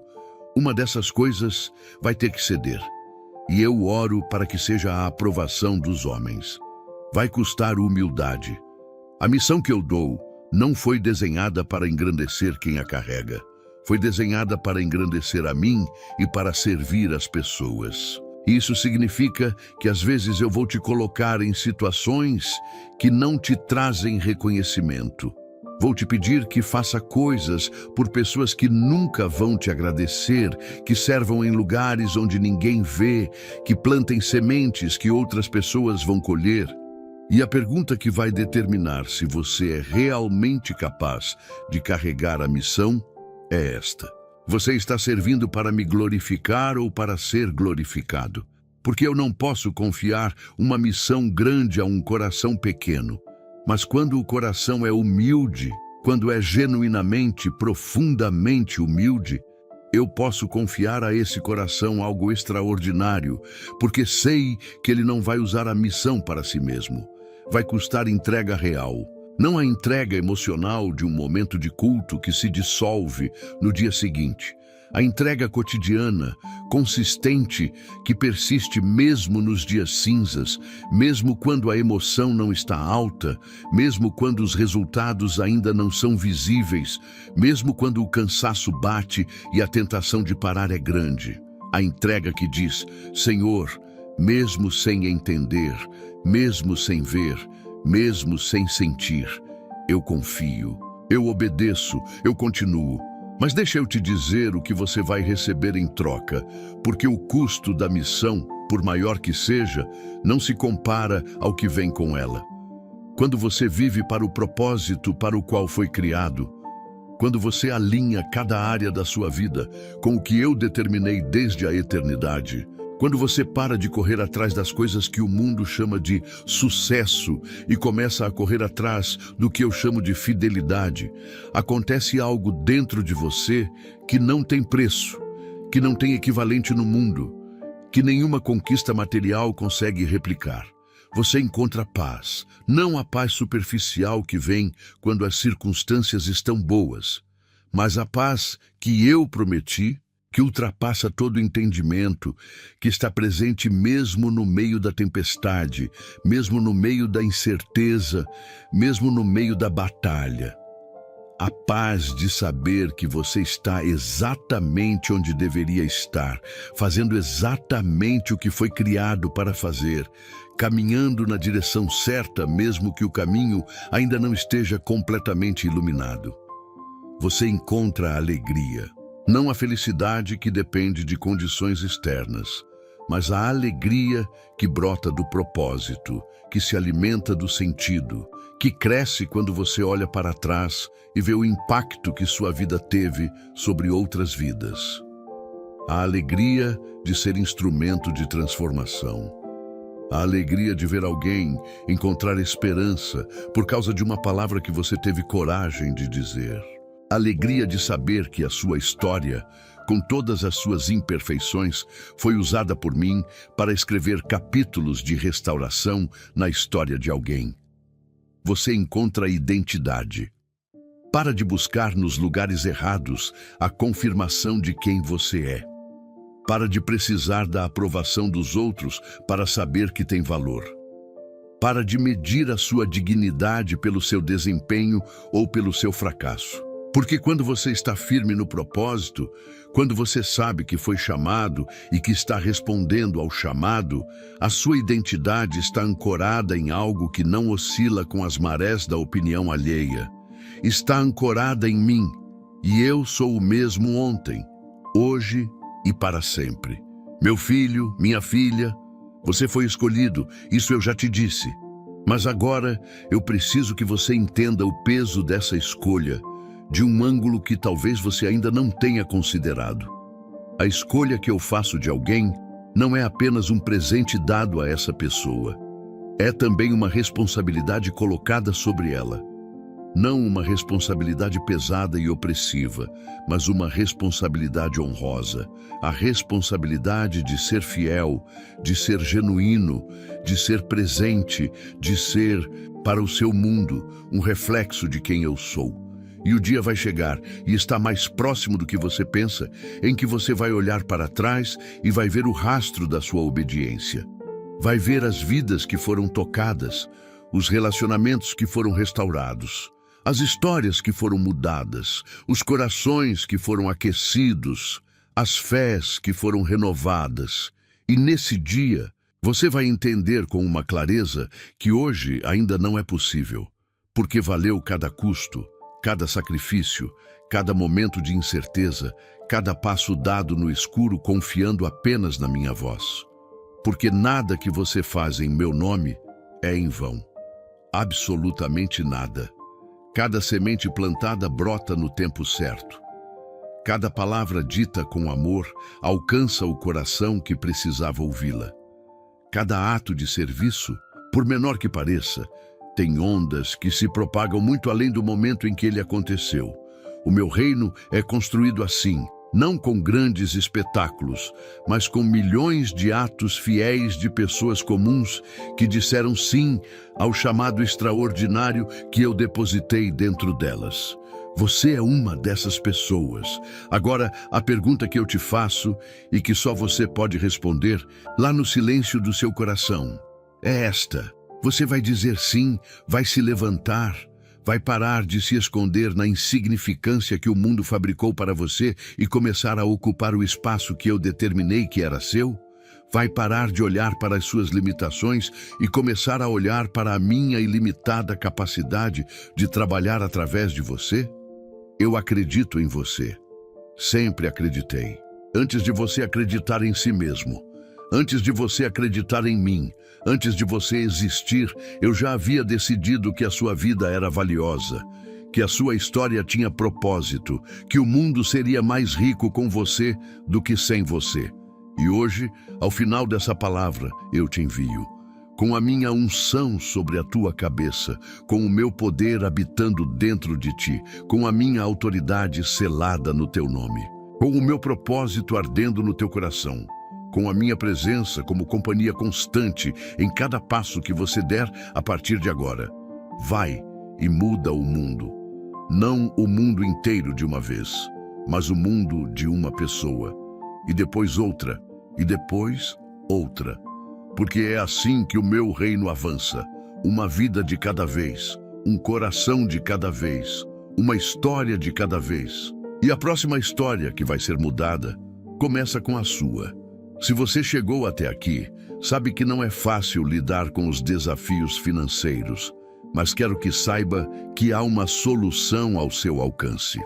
Uma dessas coisas vai ter que ceder. E eu oro para que seja a aprovação dos homens. Vai custar humildade. A missão que eu dou não foi desenhada para engrandecer quem a carrega. Foi desenhada para engrandecer a mim e para servir as pessoas. Isso significa que às vezes eu vou te colocar em situações que não te trazem reconhecimento. Vou te pedir que faça coisas por pessoas que nunca vão te agradecer, que servam em lugares onde ninguém vê, que plantem sementes que outras pessoas vão colher. E a pergunta que vai determinar se você é realmente capaz de carregar a missão é esta: você está servindo para me glorificar ou para ser glorificado? Porque eu não posso confiar uma missão grande a um coração pequeno. Mas quando o coração é humilde, quando é genuinamente, profundamente humilde, eu posso confiar a esse coração algo extraordinário, porque sei que ele não vai usar a missão para si mesmo. Vai custar entrega real. Não a entrega emocional de um momento de culto que se dissolve no dia seguinte. A entrega cotidiana, consistente, que persiste mesmo nos dias cinzas, mesmo quando a emoção não está alta, mesmo quando os resultados ainda não são visíveis, mesmo quando o cansaço bate e a tentação de parar é grande. A entrega que diz: Senhor, mesmo sem entender, mesmo sem ver, mesmo sem sentir, eu confio, eu obedeço, eu continuo. Mas deixa eu te dizer o que você vai receber em troca, porque o custo da missão, por maior que seja, não se compara ao que vem com ela. Quando você vive para o propósito para o qual foi criado, quando você alinha cada área da sua vida com o que eu determinei desde a eternidade, quando você para de correr atrás das coisas que o mundo chama de sucesso e começa a correr atrás do que eu chamo de fidelidade, acontece algo dentro de você que não tem preço, que não tem equivalente no mundo, que nenhuma conquista material consegue replicar. Você encontra paz, não a paz superficial que vem quando as circunstâncias estão boas, mas a paz que eu prometi, que ultrapassa todo entendimento, que está presente mesmo no meio da tempestade, mesmo no meio da incerteza, mesmo no meio da batalha. A paz de saber que você está exatamente onde deveria estar, fazendo exatamente o que foi criado para fazer, caminhando na direção certa, mesmo que o caminho ainda não esteja completamente iluminado. Você encontra a alegria. Não a felicidade que depende de condições externas, mas a alegria que brota do propósito, que se alimenta do sentido, que cresce quando você olha para trás e vê o impacto que sua vida teve sobre outras vidas. A alegria de ser instrumento de transformação. A alegria de ver alguém encontrar esperança por causa de uma palavra que você teve coragem de dizer. A alegria de saber que a sua história, com todas as suas imperfeições, foi usada por mim para escrever capítulos de restauração na história de alguém. Você encontra identidade. Para de buscar nos lugares errados a confirmação de quem você é. Para de precisar da aprovação dos outros para saber que tem valor. Para de medir a sua dignidade pelo seu desempenho ou pelo seu fracasso. Porque quando você está firme no propósito, quando você sabe que foi chamado e que está respondendo ao chamado, a sua identidade está ancorada em algo que não oscila com as marés da opinião alheia. Está ancorada em mim, e eu sou o mesmo ontem, hoje e para sempre. Meu filho, minha filha, você foi escolhido, isso eu já te disse. Mas agora eu preciso que você entenda o peso dessa escolha, de um ângulo que talvez você ainda não tenha considerado. A escolha que eu faço de alguém não é apenas um presente dado a essa pessoa. É também uma responsabilidade colocada sobre ela. Não uma responsabilidade pesada e opressiva, mas uma responsabilidade honrosa. A responsabilidade de ser fiel, de ser genuíno, de ser presente, de ser, para o seu mundo, um reflexo de quem eu sou. E o dia vai chegar, e está mais próximo do que você pensa, em que você vai olhar para trás e vai ver o rastro da sua obediência. Vai ver as vidas que foram tocadas, os relacionamentos que foram restaurados, as histórias que foram mudadas, os corações que foram aquecidos, as fés que foram renovadas. E nesse dia, você vai entender com uma clareza que hoje ainda não é possível, porque valeu cada custo, cada sacrifício, cada momento de incerteza, cada passo dado no escuro confiando apenas na minha voz. Porque nada que você faz em meu nome é em vão. Absolutamente nada. Cada semente plantada brota no tempo certo. Cada palavra dita com amor alcança o coração que precisava ouvi-la. Cada ato de serviço, por menor que pareça, tem ondas que se propagam muito além do momento em que ele aconteceu. O meu reino é construído assim, não com grandes espetáculos, mas com milhões de atos fiéis de pessoas comuns que disseram sim ao chamado extraordinário que eu depositei dentro delas. Você é uma dessas pessoas. Agora, a pergunta que eu te faço e que só você pode responder lá no silêncio do seu coração é esta. Você vai dizer sim, vai se levantar, vai parar de se esconder na insignificância que o mundo fabricou para você e começar a ocupar o espaço que eu determinei que era seu? Vai parar de olhar para as suas limitações e começar a olhar para a minha ilimitada capacidade de trabalhar através de você? Eu acredito em você. Sempre acreditei. Antes de você acreditar em si mesmo, antes de você acreditar em mim, antes de você existir, eu já havia decidido que a sua vida era valiosa, que a sua história tinha propósito, que o mundo seria mais rico com você do que sem você. E hoje, ao final dessa palavra, eu te envio, com a minha unção sobre a tua cabeça, com o meu poder habitando dentro de ti, com a minha autoridade selada no teu nome, com o meu propósito ardendo no teu coração, com a minha presença como companhia constante em cada passo que você der a partir de agora. Vai e muda o mundo. Não o mundo inteiro de uma vez, mas o mundo de uma pessoa. E depois outra, e depois outra. Porque é assim que o meu reino avança. Uma vida de cada vez, um coração de cada vez, uma história de cada vez. E a próxima história que vai ser mudada começa com a sua. Se você chegou até aqui, sabe que não é fácil lidar com os desafios financeiros, mas quero que saiba que há uma solução ao seu alcance.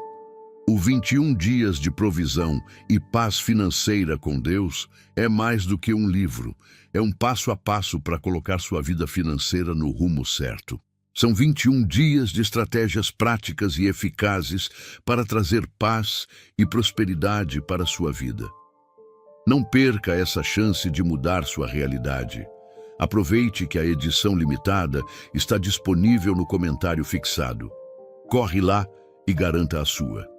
O 21 dias de provisão e paz financeira com Deus é mais do que um livro, é um passo a passo para colocar sua vida financeira no rumo certo. São 21 dias de estratégias práticas e eficazes para trazer paz e prosperidade para a sua vida. Não perca essa chance de mudar sua realidade. Aproveite que a edição limitada está disponível no comentário fixado. Corre lá e garanta a sua.